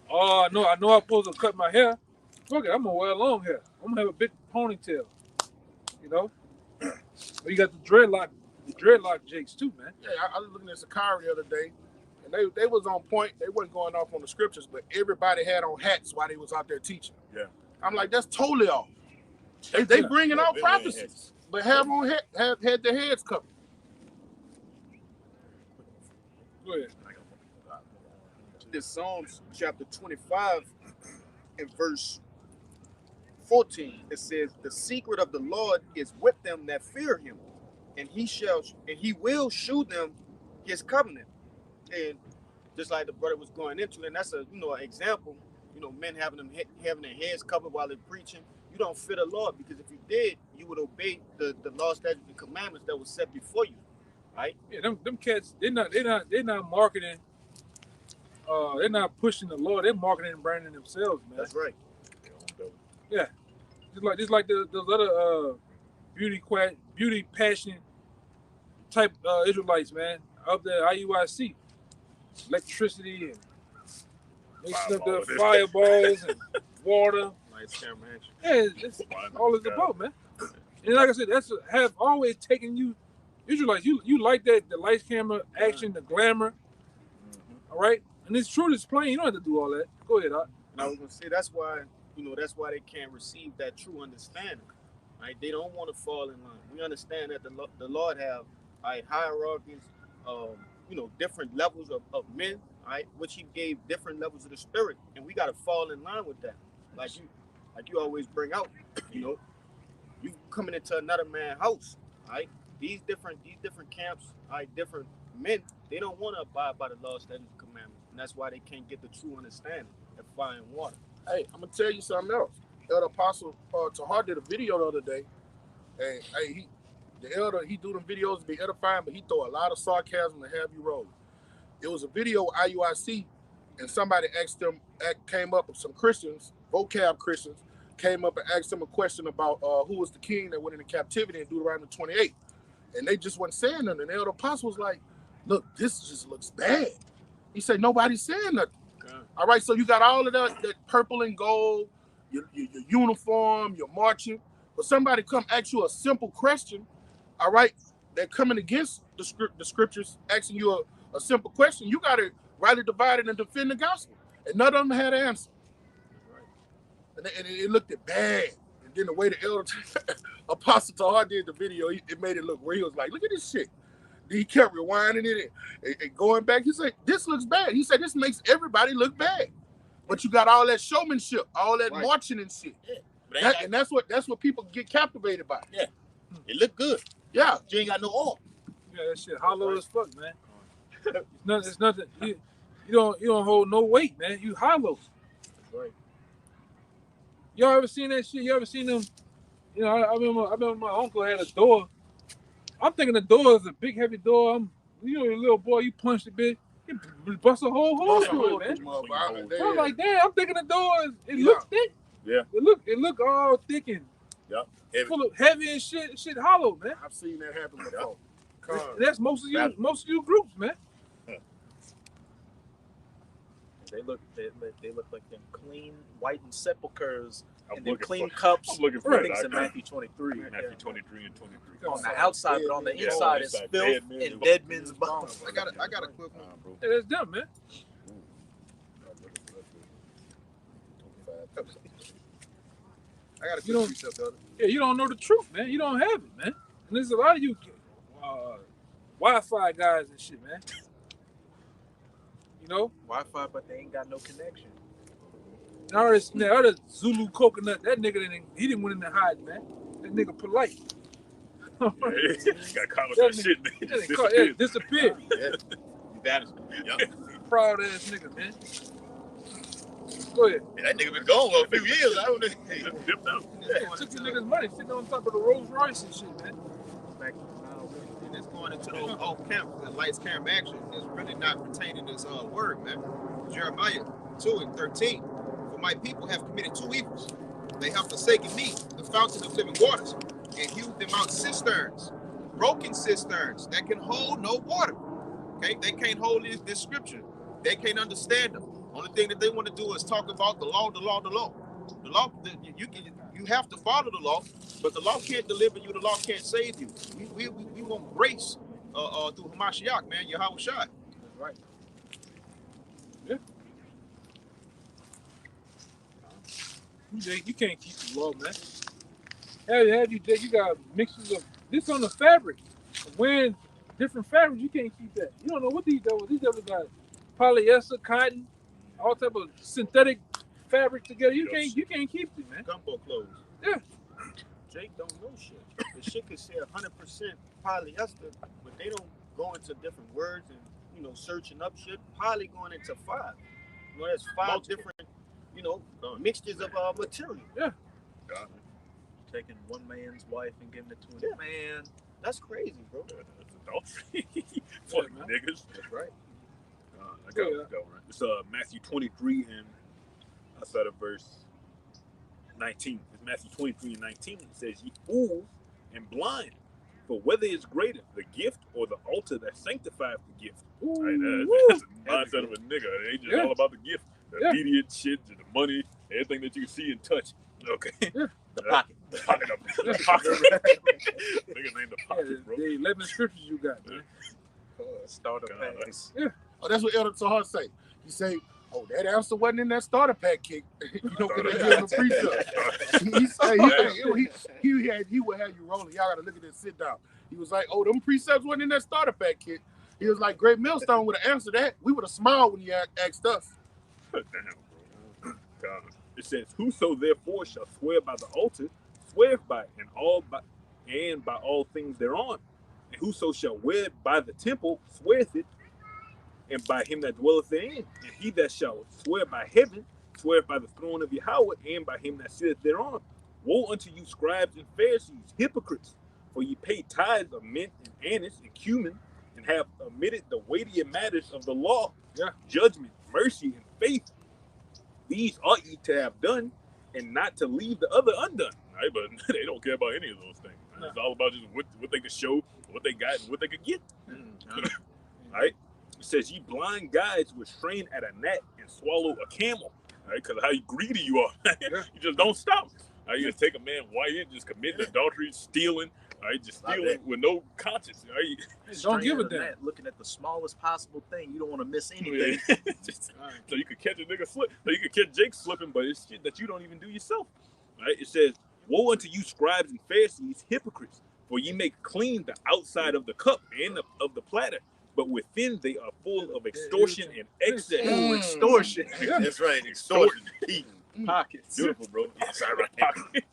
Oh, I know I'm supposed to cut my hair. Fuck it, I'm gonna wear long hair. I'm gonna have a big ponytail. You know? But you got the dreadlock jakes too, man. Yeah, I was looking at Sakari the other day, and they was on point. They wasn't going off on the scriptures, but everybody had on hats while they was out there teaching. Yeah. I'm like, that's totally off. They bringing out they prophecies, but have had their heads covered. Go ahead. This Psalms chapter 25 and verse 14, it says, "The secret of the Lord is with them that fear him, and he will shew them his covenant." And just like the brother was going into, and that's an example, men having their heads covered while they're preaching. You don't fear the Lord, because if you did, you would obey the law, statutes, and commandments that was set before you, right? Yeah, them cats, they're not marketing. They're not pushing the Lord. They're marketing and branding themselves, man. That's right. Yeah, just like those other beauty passion type Israelites, man, up there IUIC, electricity and mixing up the fireballs and water. Lights, camera, action. Yeah, it's all it's about, man. And like I said, that's have always taken you Israelites. You like that, the lights, camera, action, the glamour. All right, and it's true. It's plain. You don't have to do all that. Go ahead, Doc. And I was gonna say that's why they can't receive that true understanding, right? They don't want to fall in line. We understand that the Lord have hierarchies, different levels of men, right? Which He gave different levels of the Spirit, and we got to fall in line with that. Like you always bring out, you coming into another man's house, right? These different camps, right? Different men, they don't want to abide by the law, statutes, and commandments, and that's why they can't get the true understanding of fire and water. Hey, I'm gonna tell you something else. Elder Apostle Tahar did a video the other day, and he do them videos to be edifying, but he throw a lot of sarcasm to have you rolling. It was a video with IUIC, and somebody came up with some Christians, vocab Christians, came up and asked him a question about who was the king that went into captivity in Deuteronomy 28. And they just wasn't saying nothing. And the Elder Apostle was like, look, this just looks bad. He said, nobody's saying nothing. Okay. All right, so you got all of that purple and gold, your uniform, your marching. But somebody come ask you a simple question, all right, they're coming against the scriptures, asking you a simple question. You got to rightly divide it and defend the gospel. And none of them had an answer. Right. And it looked bad. And then the way the Elder Apostle Tahar did the video, it made it look where he was like, look at this shit. He kept rewinding it and going back. He said, this looks bad. He said, this makes everybody look bad. But you got all that showmanship, all that marching and shit. Yeah. And that's what people get captivated by. Yeah. It looked good. Yeah. You ain't got no oil. Yeah, that shit hollow as fuck, man. It's nothing. You don't hold no weight, man. You hollow. That's right. Y'all ever seen that shit? You ever seen them? I remember my uncle had a door. I'm thinking the door is a big, heavy door. A little boy, you punch the bitch, you bust a whole hole through it, man. I'm like, damn, I'm thinking the door looks thick. Yeah. It look all thick and full of heavy and shit hollow, man. I've seen that happen before. That's most of you groups, man. They look like them clean, whitened sepulchers and them clean for, cups. I'm looking for things in Matthew 23. Matthew 23 and 23. On the outside, but on the inside is filth and dead men's bones. I got a quick one. Yeah, that's them, man. I got a quick precept, brother. Yeah, you don't know the truth, man. You don't have it, man. And there's a lot of you Wi-Fi guys and shit, man. Wi-Fi, but they ain't got no connection. And the other Zulu coconut, that nigga didn't went in there hiding, man. That nigga polite. Yeah, got caught with that shit. Disappeared. Yeah. Vanished. Yep. Proud ass nigga, man. Go ahead. Yeah, that nigga been gone for a few years. I don't know. He just dipped out. Yeah, took these niggas' money sitting on top of the Rolls Royce and shit, man. And it's going into those off camp, the lights, camp action is really not retaining this word, man. Jeremiah 2:13. For my people have committed two evils. They have forsaken me, the fountain of living waters, and hewed them out cisterns, broken cisterns that can hold no water. Okay, they can't hold this scripture. They can't understand them. Only thing that they want to do is talk about the law, the law, the law. The law, you have to follow the law, but the law can't deliver you. The law can't save you. We want grace through Hamashiach, man, Yahweh Shai. That's right. Yeah. You can't keep the law, man. Have you got mixtures of this on the fabric. Wearing different fabrics, you can't keep that. You don't know what these devils got polyester, cotton, all type of synthetic fabric together. You can't keep it, man. Gumbo clothes. Yeah. Jake don't know shit. The shit could say 100% polyester, but they don't go into different words and searching up shit. Poly going into 5. There's 5 different mixtures of material. Yeah. God. Taking one man's wife and giving it to a man. That's crazy, bro. That's adultery. Fucking niggas. That's right. I got it going. It's Matthew 23 and outside of verse 19. It's Matthew 23 and 19. It says, "Ye fools and blind, for whether is greater, the gift or the altar that sanctifies the gift." Right, that's the mindset of a nigga. They just all about the gift, the immediate shit, the money, everything that you see and touch. Okay. Yeah. The pocket. The pocket. The pocket. Nigga named the pocket, bro. The 11 scriptures you got, man. Starter packs. Yeah. Oh, that's what Elder Tahar say. He say, "Oh, that answer wasn't in that starter pack kick." When they give him a precept. He would have you rolling. Y'all gotta look at this. Sit down. He was like, "Oh, them precepts wasn't in that starter pack kit." He was like, "Great Millstone would have answered that. We would have smiled when you asked us." Damn, bro. God. It says, "Whoso therefore shall swear by the altar, sweareth by it, and by all things thereon. And whoso shall swear by the temple, sweareth it, and by him that dwelleth therein. And he that shall swear by heaven, sweareth by the throne of Yahweh, and by him that sitteth thereon. Woe unto you, scribes and Pharisees, hypocrites! For ye pay tithes of mint and anise and cumin, and have omitted the weightier matters of the law, judgment, mercy, and faith. These ought ye to have done, and not to leave the other undone." Right? But they don't care about any of those things. Right? It's all about just what they can show, what they got, and what they could get. Right? It says, "Ye blind guides which strain at a gnat and swallow a camel." Right? Because how greedy you are. You just don't stop. Right? You just take a man white and just commit adultery, stealing. Right? Just stealing with no conscience. Right? Don't give a damn. Looking at the smallest possible thing. You don't want to miss anything. So you could catch a nigga slip. So you could catch Jake slipping, but it's shit that you don't even do yourself. Right? It says, "Woe unto you, scribes and Pharisees, hypocrites! For ye make clean the outside of the cup and of the platter, but within they are full of extortion and excess." Ooh, extortion. That's right, extortion. Pockets. Beautiful, bro. Inside right pocket.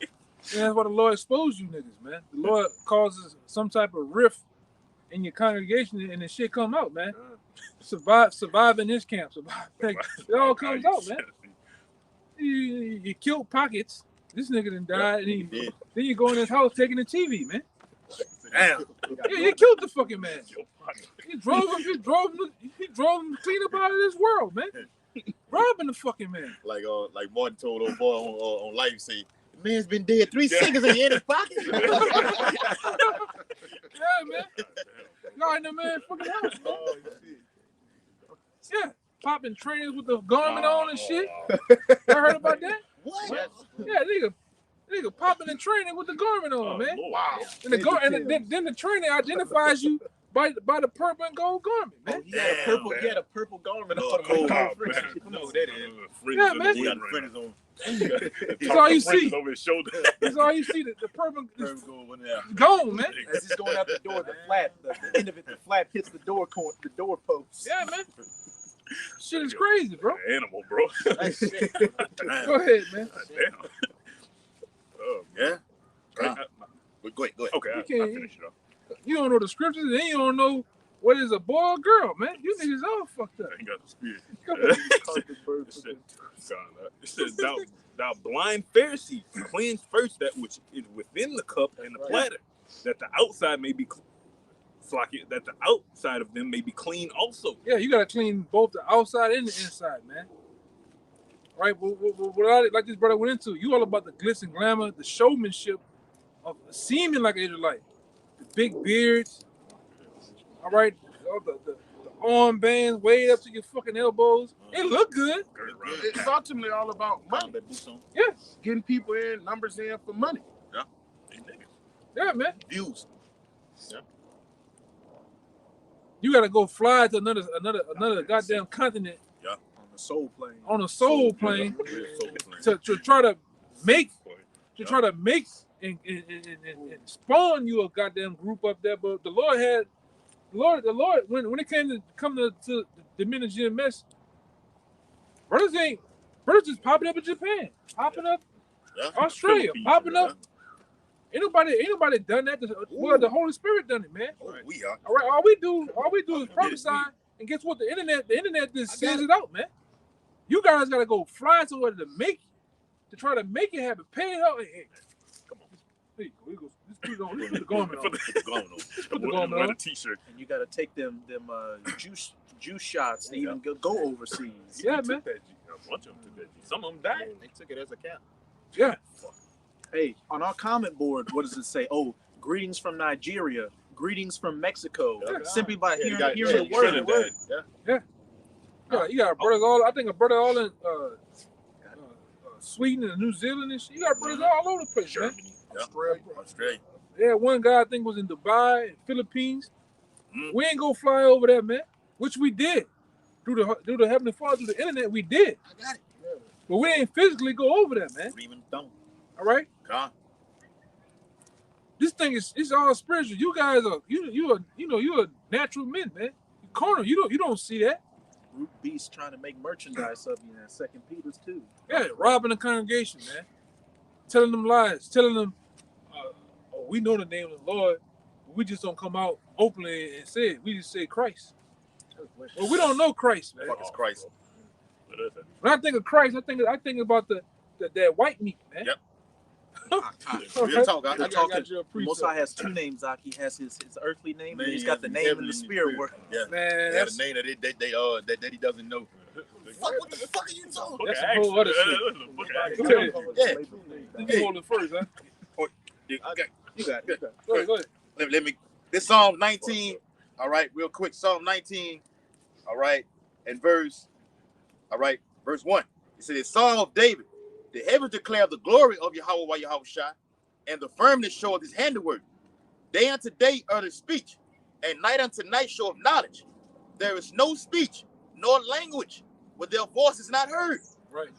Yeah, that's why the Lord exposed you niggas, man. The Lord causes some type of rift in your congregation, and the shit come out, man. Survive in this camp. It all comes out, man. You killed Pockets. This nigga done died, and then you go in his house taking the TV, man. Damn. Yeah, you killed the fucking man. He drove him clean up out of this world, man. Robbing the fucking man. Like Martin told old boy on live, say, "The man's been dead 3 seconds and he in his pocket." Yeah, man. Y'all in the man fucking house, man. Yeah, popping trainers with the garment on and shit. I heard about that. What? Yeah, nigga popping and training with the garment on, man. Wow. And then the trainer identifies you by the purple and gold garment, man. Oh, he had a purple garment on. No, that is. Yeah, man. He got the fringes on. That's all you see. Over his shoulder. That's all you see. The purple is Yeah. gone, man. As he's going out the door, the end of it, the flap hits the door post. Yeah, man. Shit is crazy, bro. Animal, bro. Go ahead, man. Damn. Oh, Yeah. Go ahead. okay. I'll finish it up. You don't know the scriptures, and you don't know what is a boy or girl, man. You niggas all fucked up. I ain't got the spirit. Come It says, thou blind Pharisee, cleanse first that which is within the cup and the platter, that the outside may be that the outside of them may be clean also. Yeah, you gotta clean both the outside and the inside, man. Right? What like this brother went into, you all about the glitz and glamour, the showmanship of seeming like an Israelite. big beards. All right, the armbands way up to your fucking elbows. It look good. It's ultimately all about money. Combat boots on. Yeah, Getting people in, numbers in for money. yeah, man. Views. You gotta go fly to another goddamn continent On the soul plane. on a soul plane So, to try to make and spawn you a goddamn group up there. But the Lord when it came to the men of GMS, brothers just popping up in Japan, popping up Australia, popping up. Ain't nobody done that. Well, the Holy Spirit done it, man. Oh, we are. All right, all we do is prophesy, and guess what? The internet just sends it out, man. You guys gotta go fly somewhere to try to make it happen. Pay it out. Hey, come on, let's put the garment on. Put the garment on. Put the garment Wear on. the t-shirt. And you got to take them juice shots to even go overseas. Yeah, He took man. that G. A bunch of them took that G. Some of them died. They took it as a cap. Yeah. Hey, on our comment board, what does it say? Oh, greetings from Nigeria. Greetings from Mexico. Yeah. Simply by Yeah, you hearing got- the yeah, word. Trinidad. You got brothers all. I think a brother all in Sweden and New Zealand and shit. You got brothers all over the place, man. Germany. Australia. Yeah, one guy I think was in Dubai, Philippines. Mm. We ain't go fly over there, man. Which we did through the Heavenly Father, through the internet. We did, I got it. but we ain't physically go over there, man. We even don't. All right. God. This thing it's all spiritual. You guys are you're a natural men, man. You carnal. You don't see that. Root beast trying to make merchandise of you in 2 Peter's 2. Yeah, robbing the congregation, man. Telling them lies, telling them, oh, we know the name of the Lord, but we just don't come out openly and say it. We just say Christ. Well, we don't know Christ, man. Fuck is Christ. When I think of Christ, I think about that white meat, man. Yep. All Real right? talk. I Real got talk. got you a The precept. Most High has 2 names, Zach. He has his earthly name, and he's Man, got the name and the spirit work. Yeah. Man, They have that's a name that he doesn't know. Fuck, what the fuck are you talking? That's a whole other shit. Yeah. Go ahead. Yeah. You hold it first, huh? Okay. You got it. Go ahead. Let me. This Psalm 19. All right, real quick. Psalm 19. All right, and verse 1. It says, Psalm of David. The heavens declare the glory of Yahweh while Yahweh shine, and the firmness showeth his handiwork. Day unto day uttereth speech, and night unto night showeth knowledge. There is no speech, nor language, where their voice is not heard. Right.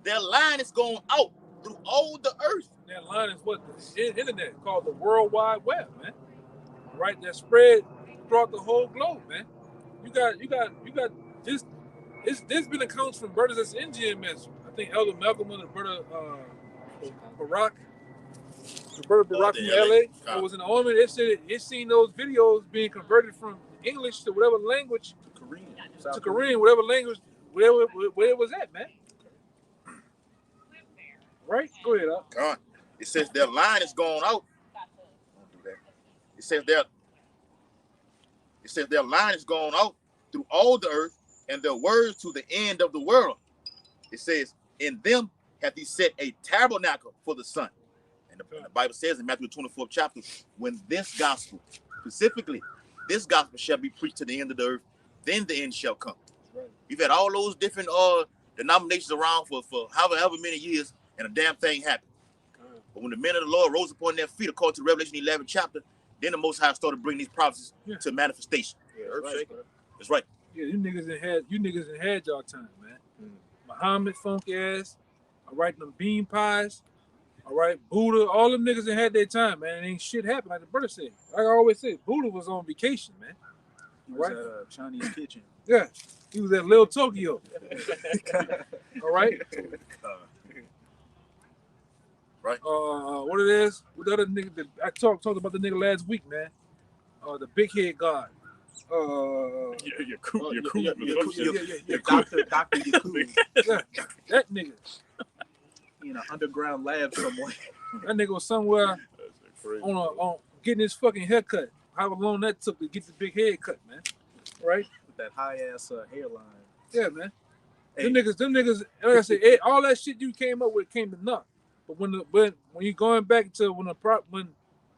Their line is going out through all the earth. That line is what the internet called the World Wide Web, man. Right, that spread throughout the whole globe, man. You got this. There's been accounts from brothers that's in GMS. I think Elder Malcolm and the brother Barack, from LA, that was in the army. They said it seen those videos being converted from English to whatever language to Korean, whatever language, where it was at, man. Right? Go ahead, Al. God. It says their line is going out. Don't do that. It says their line is going out through all the earth, and their words to the end of the world. It says, in them hath he set a tabernacle for the sun. And the Bible says in Matthew 24th chapter, when this gospel, specifically, this gospel shall be preached to the end of the earth, then the end shall come. Right. You've had all those different denominations around for however many years, and a damn thing happened. But when the men of the Lord rose upon their feet, according to Revelation 11 chapter, then the Most High started bringing these prophecies to manifestation. Yeah, earth shaking. That's right. Yeah, you niggas done had y'all time, man. Muhammad funky ass, all right, them bean pies, all right, Buddha, all them niggas that had their time, man. And ain't shit happened, like the brother said. Like I always say, Buddha was on vacation, man. He was at a Chinese kitchen. Yeah, he was at Little Tokyo. All right. Right. What it is? What the other nigga that I talked about the nigga last week, man. The big head god. Your crew. Dr. Yakub. Yeah, that nigga. In an underground lab somewhere. That nigga was somewhere on getting his fucking haircut. However long that took to get the big head cut, man. Right? With that high ass hairline. Yeah, man. Hey. Them niggas, like I said, all that shit you came up with came to naught. But when you going back to when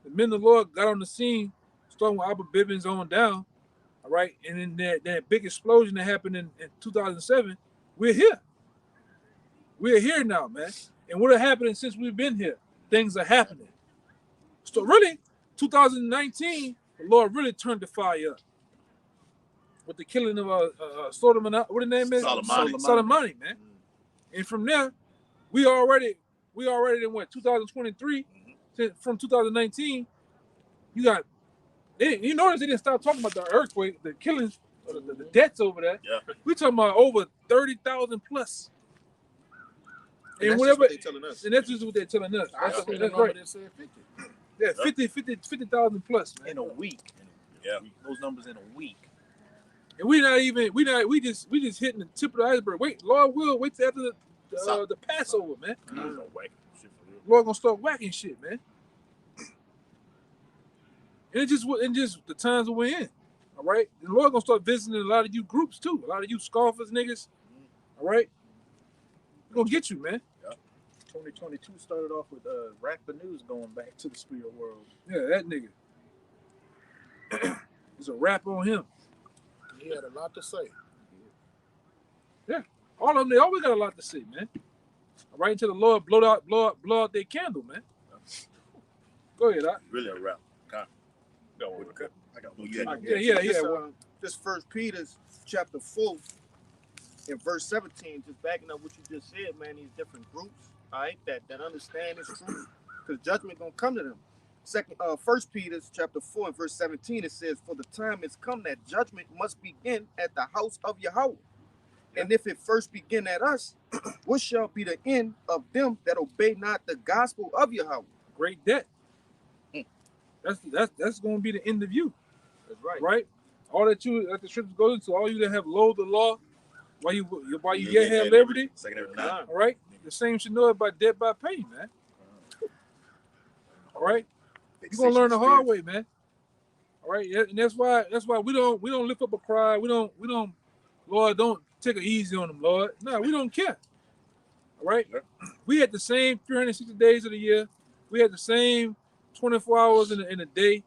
The men of the Lord got on the scene, starting with Abba Bibbins on down. All right, and then that big explosion that happened in 2007, we're here. We're here now, man. And what are happening since we've been here? Things are happening. So really, 2019, the Lord really turned the fire up with the killing of Solomon. What the name is? Soleimani, man. And from there, we already in what 2023. From 2019, you got. You notice they didn't stop talking about the earthquake, the killings, the deaths over there. Yeah. We talking about over 30,000 plus. And whatever, what they telling us. and that's just what they're telling us. I That's seen a right. number that said 50. Yeah, 50,000 plus, man. In a week. Yeah. Those numbers in a week. And we just hitting the tip of the iceberg. Lord will wait till after the Passover, man. Lord gonna start whacking shit, man. And just the times that we're in. All right. The Lord gonna start visiting a lot of you groups too. A lot of you scoffers, niggas. All right. Gonna get you, man. 2022 started off with Rap the News going back to the spirit world. Yeah, that nigga. There's a rap on him. He had a lot to say. All of them, they always got a lot to say, man. All right, until the Lord blow out their candle, man. Go ahead, Doc. Really a rap. I got one. Yeah. This First Peter's chapter 4 and verse 17, just backing up what you just said, man. These different groups, all right, that understand this truth, because judgment gonna come to them. First Peter's chapter 4 and verse 17, it says, "For the time is come that judgment must begin at the house of Yahweh. And if it first begin at us, what shall be the end of them that obey not the gospel of Yahweh?" Great debt. That's gonna be the end of you. That's right. Right? All that the scriptures goes into, all you that have loathed the law, while you yet have liberty. Second every time. All right? The same should know about debt by pay, man. All right? You're gonna learn the hard way, man. All right, and that's why we don't lift up a cry. We don't, Lord, don't take it easy on them, Lord. No, we don't care. All right? We had the same 360 days of the year. We had the same 24 hours in a day.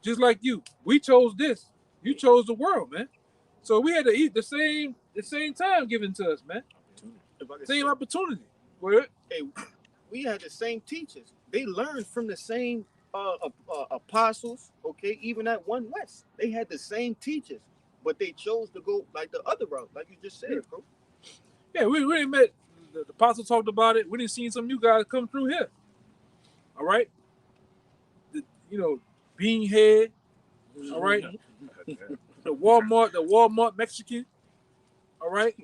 Just like you. We chose this. You chose the world, man. So we had to eat the same time given to us, man. Same opportunity. Well, Hey, we had the same teachers. They learned from the same apostles, okay? Even at One West, they had the same teachers, but they chose to go like the other route, like you just said, bro. yeah, we really met. The apostle talked about it. We didn't see some new guys come through here. All right, bean head. All right, the Walmart Mexican. All right,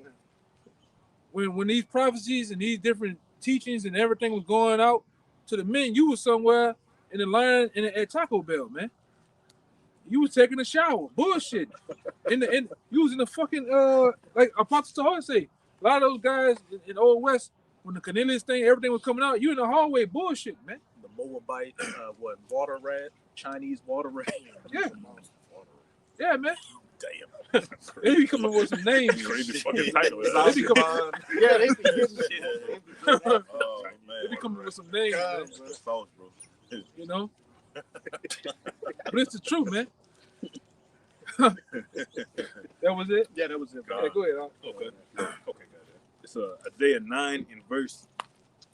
when these prophecies and these different teachings and everything was going out to the men, you was somewhere in the line at Taco Bell, man. You was taking a shower, bullshit. You was in the fucking like Apostle Tahar say. A lot of those guys in Old West, when the Cornelius thing, everything was coming out, you in the hallway, bullshit, man. The Moabite, water rat, Chinese water rat. Yeah, man. Damn. They be coming with some names. Crazy fucking title. They be coming, Yeah, they be getting it. Oh man. they be coming with some names, man. That's false, bro. You know. But it's the truth, man. That was it. Yeah, that was it. Yeah, go ahead. Okay, got it. It's Isaiah 9 in verse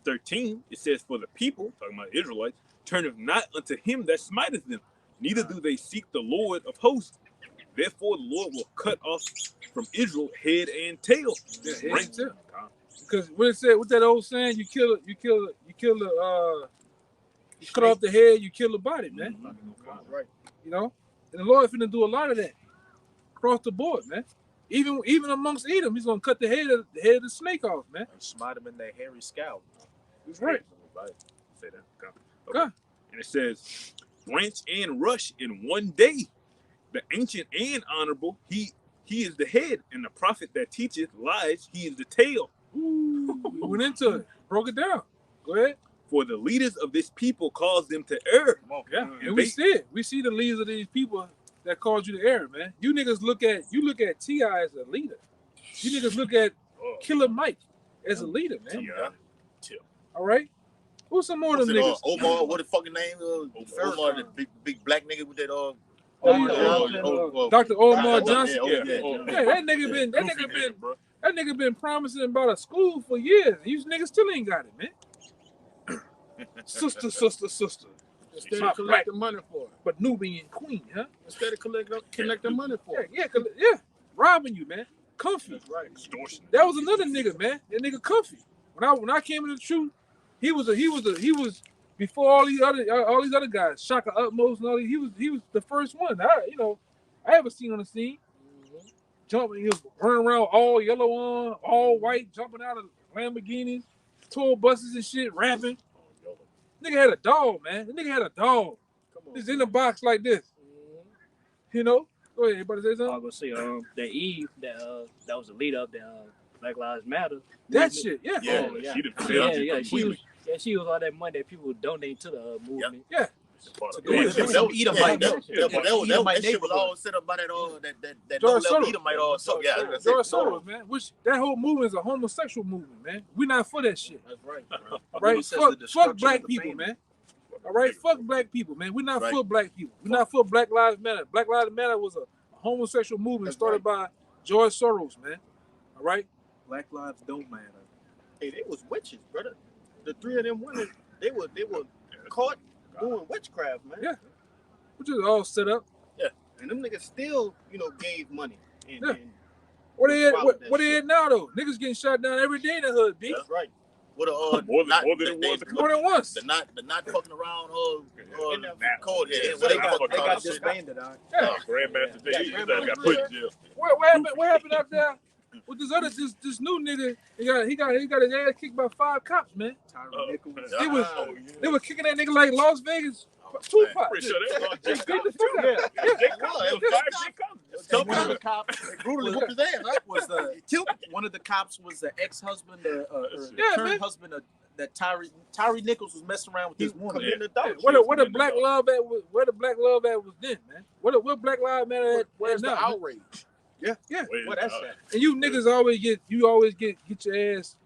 13. It says, "For the people," talking about Israelites, "turneth not unto him that smiteth them, neither do they seek the Lord of hosts. Therefore the Lord will cut off from Israel head and tail." Yeah, head and tail. Because what it said, what that old saying, you cut off the head, you kill the body, man. Right. You know, and the Lord finna do a lot of that across the board, man. Even amongst Edom, he's gonna cut the head of the snake off, man. And smite them in their hairy scalp. That's right. Say that. Okay. And it says, "Branch and rush in one day. The ancient and honorable, he is the head, and the prophet that teacheth lies, he is the tail. Ooh, we went into it, broke it down. Go ahead. For the leaders of this people cause them to err." Yeah, and we see it. We see the leaders of these people that cause you to err, man. You niggas look at T.I. as a leader. You niggas look at Killer Mike as a leader, man. Yeah. All right. Who's some more of them niggas? Omar, what the fucking name? Omar, the big black nigga with that Dr. Omar Johnson. Yeah, that nigga been promising about a school for years. These niggas still ain't got it, man. Sister. Instead My of collecting money for it. But Nubian queen, huh? Instead of collecting money for it. Yeah. Robbing you, man. Comfy. Right. Extortion. That was another nigga, man. That nigga Comfy. When I came into the truth, he was before all these other guys, Shaka Utmost and all these, he was the first one. I ever seen on the scene. Jumping, he was running around all yellow on, all white, jumping out of Lamborghinis, tour buses and shit, rapping. Nigga had a dog, man. The nigga had a dog. He's in the box like this. You know? Go ahead, everybody say something. I was gonna say that Eve that was the lead up that Black Lives Matter. That shit, yeah. She did failed you completely. She was all that money that people donate to the movement. Yeah. That shit was all set up by that George low-level Soros. Edomite. George Soros, man. Which that whole movement is a homosexual movement, man. We not for that shit. That's right. All right? Fuck black people, man. All right? Fuck black people, man. We're not for black people. We're not for Black Lives Matter. Black Lives Matter was a homosexual movement started by George Soros, man. All right? Black lives don't matter. Hey, they was witches, brother. The three of them women, they were caught doing witchcraft, man. Yeah. Which is all set up. Yeah. And them niggas still, gave money. And What they at now though? Niggas getting shot down every day in the hood, B. That's right. What more than once. The not fucking around cold head. They got disbanded on. Yeah. Grandmaster J. got put in jail. What happened out there with this new nigga? He got his ass kicked by 5 cops, man. They were kicking that nigga like Las Vegas. Tupac. Pretty sure they was They beat the fuck out of him. One of the cops brutally whooped his ass, right? was one of the cops was the ex-husband, the current husband that Tyree Nichols was messing around with this woman. Where the black love at was then, man. What Black Lives Matter at? Where's the now, outrage? Yeah. What that's that? And you niggas always get your ass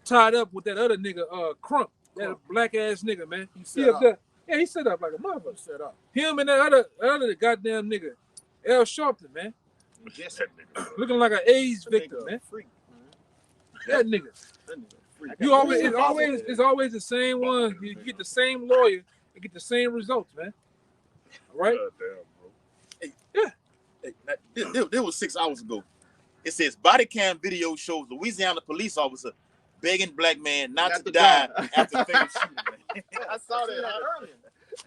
tied up with that other nigga Crump, that black ass nigga, man. He up there. Yeah, he set up like a motherfucker. Set up. Him and that other goddamn nigga, Al Sharpton, man. Yes, that nigga. Looking like an AIDS victim, man. Freak, That nigga. It's always the same one. You get the same lawyer and get the same results, man. All right? Damn, Yeah. Hey, this was 6 hours ago. It says body cam video shows Louisiana police officer begging black man not to die after fatal shooting. I saw that earlier.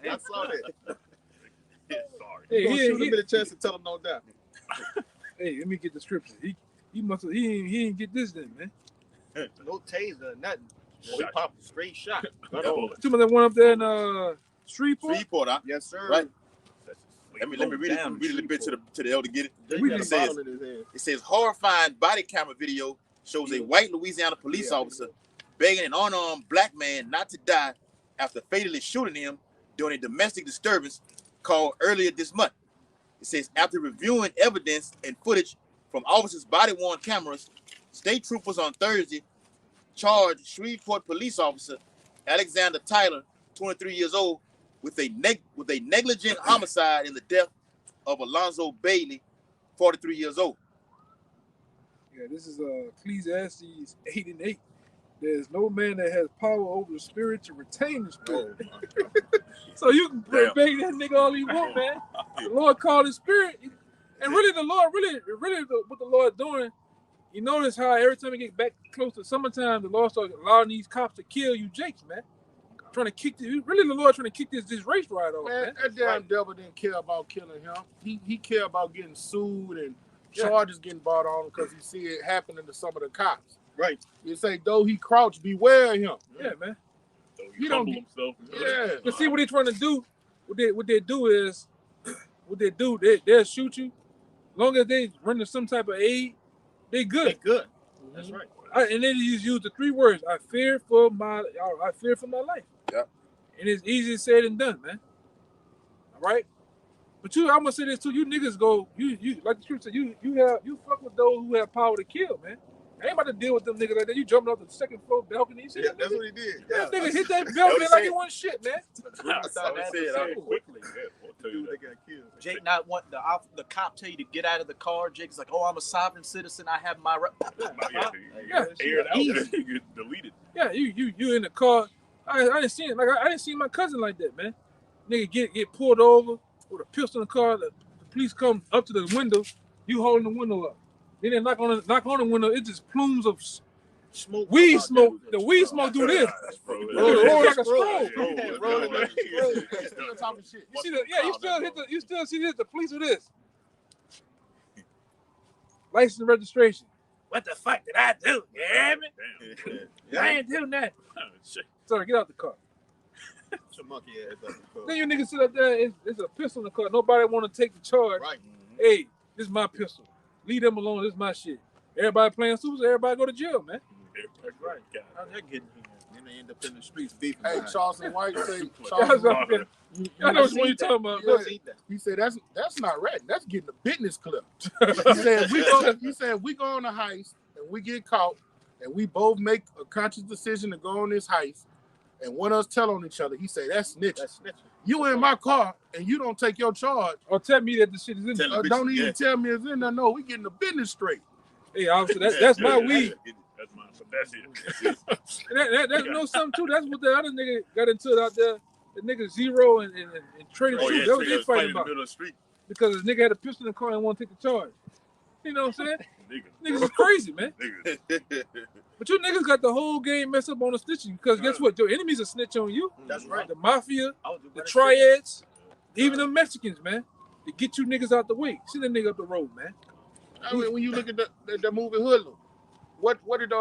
I saw that. Sorry. Hey, Shoot him in the chest and tell him don't die. Hey, let me get the scripture. He didn't get this then, man. No taser, nothing. He popped a straight shot. Some of that one up there in Shreveport. Shreveport, huh? Yes, sir. Right. Let me read it a little bit to the elder get it. It says horrifying body camera video shows a white Louisiana police officer begging an unarmed black man not to die after fatally shooting him during a domestic disturbance called earlier this month. It says after reviewing evidence and footage from officers' body-worn cameras, state troopers on Thursday charged Shreveport police officer Alexander Tyler, 23 years old, with a negligent homicide in the death of Alonzo Bailey, 43 years old. Yeah, this is Ecclesiastes 8 and 8. There's no man that has power over the spirit to retain the spirit. So you can beg that nigga all you want, man. The Lord called his spirit. And really the Lord, what the Lord doing, you notice how every time we get back close to summertime, the Lord starts allowing these cops to kill you jakes, man. Trying to kick the Lord trying to kick this race ride off, man. That damn devil didn't care about killing him. He cared about getting sued and charges getting brought on him because he see it happening to some of the cops. Right. You say, though he crouched, beware him. Yeah, man. So he humble himself. Yeah. But see what they're trying to do, what they do, they'll shoot you. As long as they render some type of aid, they good. They good. That's right. And then you use the 3 words: I fear for my life. Yeah. And it's easier said than done, man. All right. But I'm gonna say this too: you niggas go, you like the scripture said, you fuck with those who have power to kill, man. I ain't about to deal with them niggas like that. You jumping off the second floor balcony. You see Yeah, that that's nigga? what he did. That Yeah. nigga hit that That balcony was like he it. wasn't shit, man. I saw that it so quickly. Yeah, we'll tell you Dude, that. they got killed. Jake not want the cop tell you to get out of the car. Jake's like, oh, I'm a sovereign citizen. I have my right. Yeah, air it out. Easy. You get deleted. Yeah, you in the car. I didn't see it. Like I didn't see my cousin like that, man. Nigga get pulled over with a pistol in the car. The police come up to the window. You holding the window up. Then they knock on the window. It's just plumes of Smoke. weed come out smoke. there. The weed smoke do this. Roll Roll like a scroll. Roll like a scroll. Still talking shit. You see you still see this. The police do this. License and registration. What the fuck did I do? You hear me? I ain't doing that. Sorry, get out the car. Some monkey ass up the car. Then you niggas sit up there. It's a pistol in the car. Nobody want to take the charge. Right. Hey, this is my pistol. Leave them alone. This is my shit. Everybody playing supers. Everybody go to jail, man. That's right. How's that getting here? Then they end up in the streets beefing. Hey, behind. Charleston White say, Y'all Charleston, know what you talking about. Yeah. See that. he said that's not ratting. That's getting a business clip. He said we go on a heist and we get caught and we both make a conscious decision to go on this heist and one of us tell on each other. He said that's snitching. That's snitching. You in my car and you don't take your charge. Or tell me that the shit is in there. Tell me. Don't even Yeah. tell me it's in there. No, we getting the business straight. Hey, officer, that's my weed. That's mine. But that's it. That you know something too. That's what the other nigga got into it out there. The nigga Zero and Trader Oh Two. yeah, That was they they was fighting fighting in the about middle of the street. because the nigga had a pistol in the car and won't take the charge. You know what I'm saying? Niggas. Niggas is crazy, man. Niggas. But you niggas got the whole game messed up on the snitching because guess what? Your enemies will snitch on you. That's right. The mafia, I was the about to say, triads, even the Mexicans, man. To get you niggas out the way. Send that nigga up the road, man. I mean, when you look at the movie Hoodlum, what did it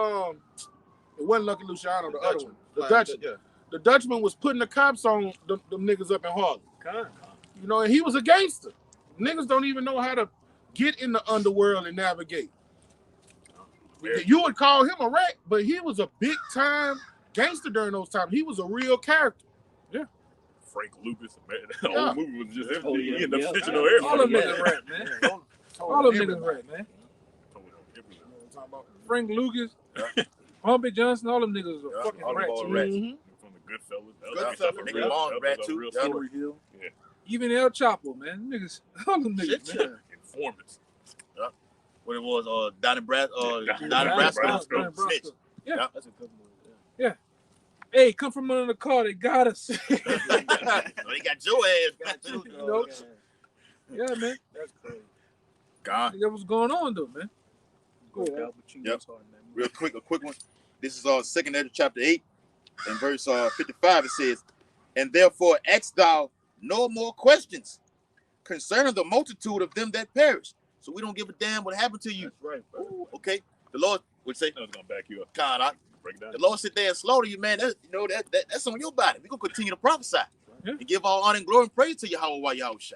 wasn't Lucky Luciano, the other one, the Dutchman. Yeah. The Dutchman was putting the cops on them niggas up in Harlem. You know, and he was a gangster. Niggas don't even know how to get in the underworld and navigate. You would call him a rat, but he was a big time gangster during those times. He was a real character. Frank Lucas, man. The whole movie was just everything. Oh, yeah, He ended yeah. up snitching on All them everybody. niggas rat, man. All them niggas rat, man. Frank Lucas, Humpy Johnson, all them niggas are Yeah, fucking all them rats. all rats. Mhm. From the Goodfellas. Goodfellas, That nigga was Long a rat, real too. story. Hill. Even El Chapo, man. Niggas, all them niggas, Shit, man. Informants. What it was, Donnie Brasco, Donnie Brasco. snitch. Yeah. That's a good one. Hey, come from under the car. They got us. They got your ass. You know? Yeah, man. That's crazy. God. That was going on, though, man. Go ahead. Al Pacino's Yep. hard, man. Real quick, a quick one. This is 2 Ezra chapter 8 and verse 55. It says, "And therefore ask thou no more questions concerning the multitude of them that perish." So we don't give a damn what happened to you. That's right, bro. Okay, the Lord would say, I was gonna back you up. God, Break it down. the Lord sit there and slaughter you, man. That's on your body. We're gonna continue to prophesy and give all honor and glory and praise to Yahweh Yahushua.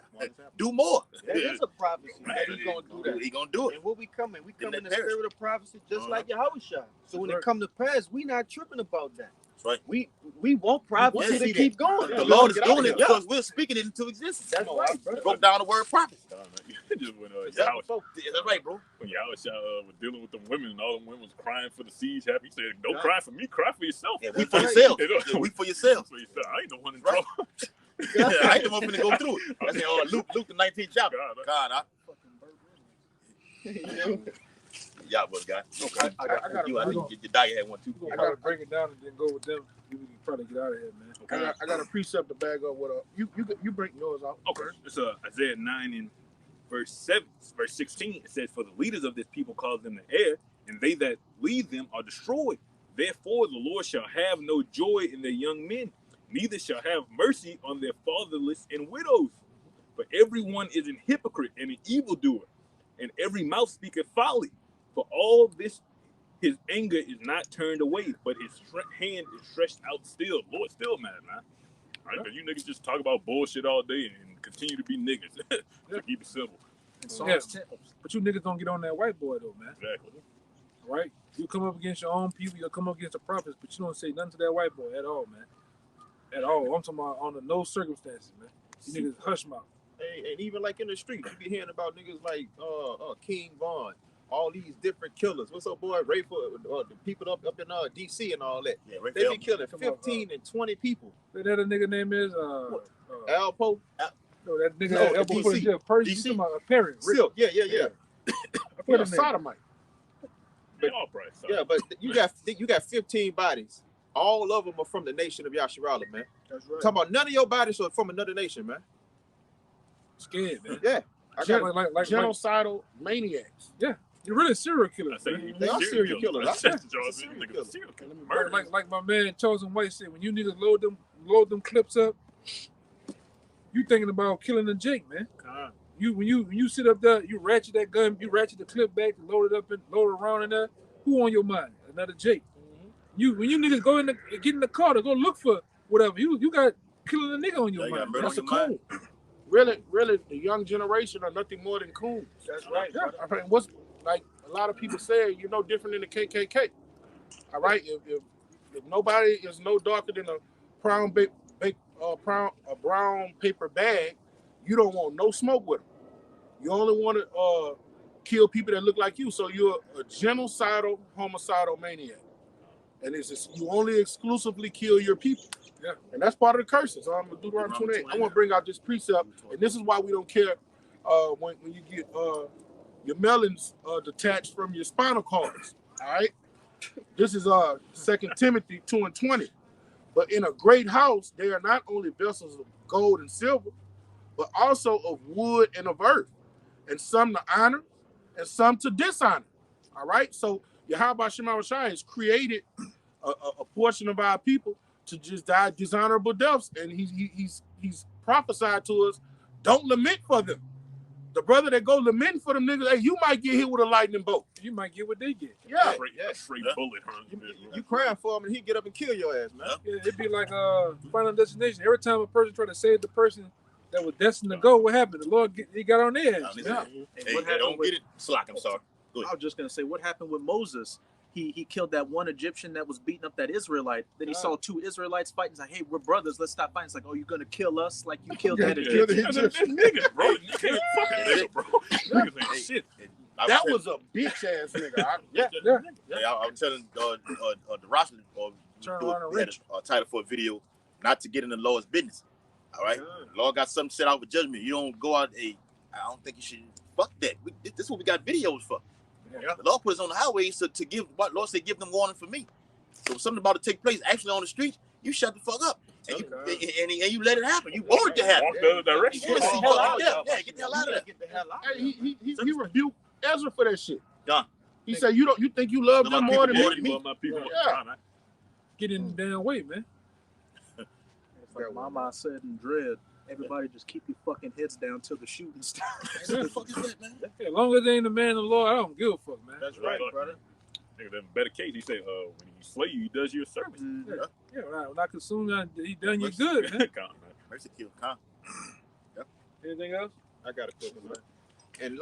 Do more. That is a prophecy that he's going to do that. He gonna do it. And what we come in Them in that the perish. spirit of prophecy, just like Yahushua. So when Right. it come to pass, we not tripping about that. That's right. We want prophecy Yeah, to see keep going. The Lord is Get out doing of it here. because we're speaking it into existence. That's right, bro. Broke down the word prophet. Just when That's right, bro. when Yahusha was dealing with them women and all them women was crying for the siege happy, he said, "Don't Yeah. cry for me, cry for yourself." Yeah, weep for That's yourself. right. Yeah, weep for yourself. So he said, "I ain't the one in Right. trouble." I ain't the one finna go through it. I said, Luke the 19th chapter. God, yeah, was guy. Okay. I gotta- You, I think your dagger had one too. I gotta break it down and then go with them. We can probably get out of here, man. I got a precept to bag up with you break yours out. Okay, it's Isaiah 9 and verse 16. It says, "For the leaders of this people cause them to err, and they that lead them are destroyed. Therefore the Lord shall have no joy in their young men, neither shall have mercy on their fatherless and widows. For everyone is an hypocrite and an evildoer, and every mouth speaketh folly. For all this his anger is not turned away, but his hand is stretched out still." Lord still mad, man. Right? Because you niggas just talk about bullshit all day and continue to be niggas. To keep it simple. Yeah. But you niggas don't get on that white boy, though, man. Exactly. Right? You come up against your own people, you'll come up against the prophets, but you don't say nothing to that white boy at all, man. At all. I'm talking about under no circumstances, man. You niggas hush mouth. And even like in the street, you be hearing about niggas like King Vaughn, all these different killers. What's up, boy? Rayford, the people up in DC and all that. Yeah, right They there. be killing 15 and 20 people. That other nigga name is Alpo, no, that nigga No, that DC. put in jail. Percy, you DC. talking about a parent? Silk. Yeah. I Yeah, forgot his name. sodomite. They all probably sorry. Yeah, but you got 15 bodies. All of them are from the nation of Yasharala, man. That's right. Talking about none of your bodies are from another nation, man. Scared, man. Yeah. I got Like Genocidal maniacs. you're really a serial killer. I say Man. They are serial killers. That's Yeah. just Joe, Serial nigga, killer. serial killer. Like- Murder. Like my man Chosen White said, when you niggas load them clips up, you thinking about killing a Jake, man. When you sit up there, you ratchet that gun, you ratchet the clip back, load it up and load it around in there. Who on your mind? Another Jake. When you niggas go get in the car to go look for whatever, you got killing a nigga on your Yeah, you got mind. murder That's a on your mind. coon. Really, the young generation are nothing more than coons. That's right. Yeah. I mean, what's like a lot of people say, you're no different than the KKK. All right, if nobody is no darker than a brown paper bag, you don't want no smoke with them. You only want to kill people that look like you. So you're a genocidal, homicidal maniac, and it's just, you only exclusively kill your people. Yeah. And that's part of the curses. I'm gonna do Deuteronomy 28. I want to bring out this precept, and this is why we don't care when you get your melons detached from your spinal cords. All right. This is 2 Timothy 2:20. But in a great house, they are not only vessels of gold and silver, but also of wood and of earth, and some to honor and some to dishonor. All right. So Yahweh Shema Shai has created a portion of our people to just die dishonorable deaths, and he's prophesied to us, don't lament for them. The brother that go lament for them niggas, hey, you might get hit with a lightning bolt. You might get what they get. Yeah. Straight Yeah. bullet, huh? you crying for him and he get up and kill your ass, man. Yeah, it'd be like Final Destination. Every time a person tried to save the person that was destined to go, what happened? The Lord he got on their ass. Yeah. And Hey, what happened don't with, get it slack. I'm sorry. Go I ahead. was just gonna say, what happened with Moses? He killed that one Egyptian that was beating up that Israelite. Then he saw two Israelites fighting. He's like, hey, we're brothers. Let's stop fighting. It's like, oh, you're gonna kill us like you killed that Yeah, Egyptian. Niggas, bro. You can't fucking nigga, bro. Niggas ain't shit. That was a bitch ass nigga. Yeah. Hey, I was telling the roster Turn around and we had rich. a title for a video, not to get in the Lord's business. All right, the Lord got something set out for judgment. You don't go out. Hey, I don't think you should. Fuck that. This is what we got videos for. Yeah. The Lord put us on the highways to give. What Lord said, give them warning for me. So if something about to take place actually on the street, you shut the fuck up and you let it happen. You want it to happen. Walk the other direction. Yeah, get the hell out of there. Get the hell out of there. Get the hell out. Hey, he rebuked Ezra for that shit. Done. He said, you think you love them more than me? me. Love my people. Yeah. Man. Get in the damn way, man. It's like Mama said in Dread, everybody just keep your fucking heads down till the shooting starts. What the fuck is that, man? Yeah, as long as they ain't the man of the Lord, I don't give a fuck, man. That's right, brother. Nigga, that better case. He said, when he slay you, he does you a service. Yeah, when I consume, he done you good, man. Come on, man. Mercy kill. Calm. Anything else? I got a quick one, man. And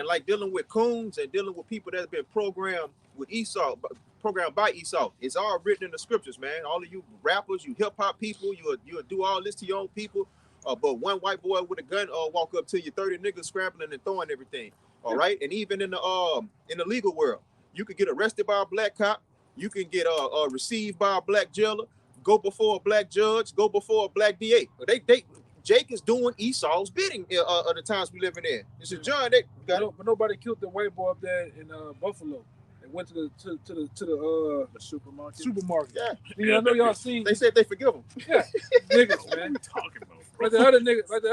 like dealing with coons and dealing with people that's been programmed with Esau, programmed by Esau. It's all written in the scriptures, man. All of you rappers, you hip hop people, you'll do all this to your own people. But one white boy with a gun walk up to you, 30 niggas scrambling and throwing everything. All right, and even in the legal world, you could get arrested by a black cop. You can get received by a black jailer. Go before a black judge. Go before a black DA. Jake is doing Esau's bidding at the times we living in. It's a John. But nobody killed the white boy up there in Buffalo. They went to the supermarket. Yeah. Yeah, I know y'all seen. They said they forgive him. Yeah, niggas, man. What you talking about, bro? Like the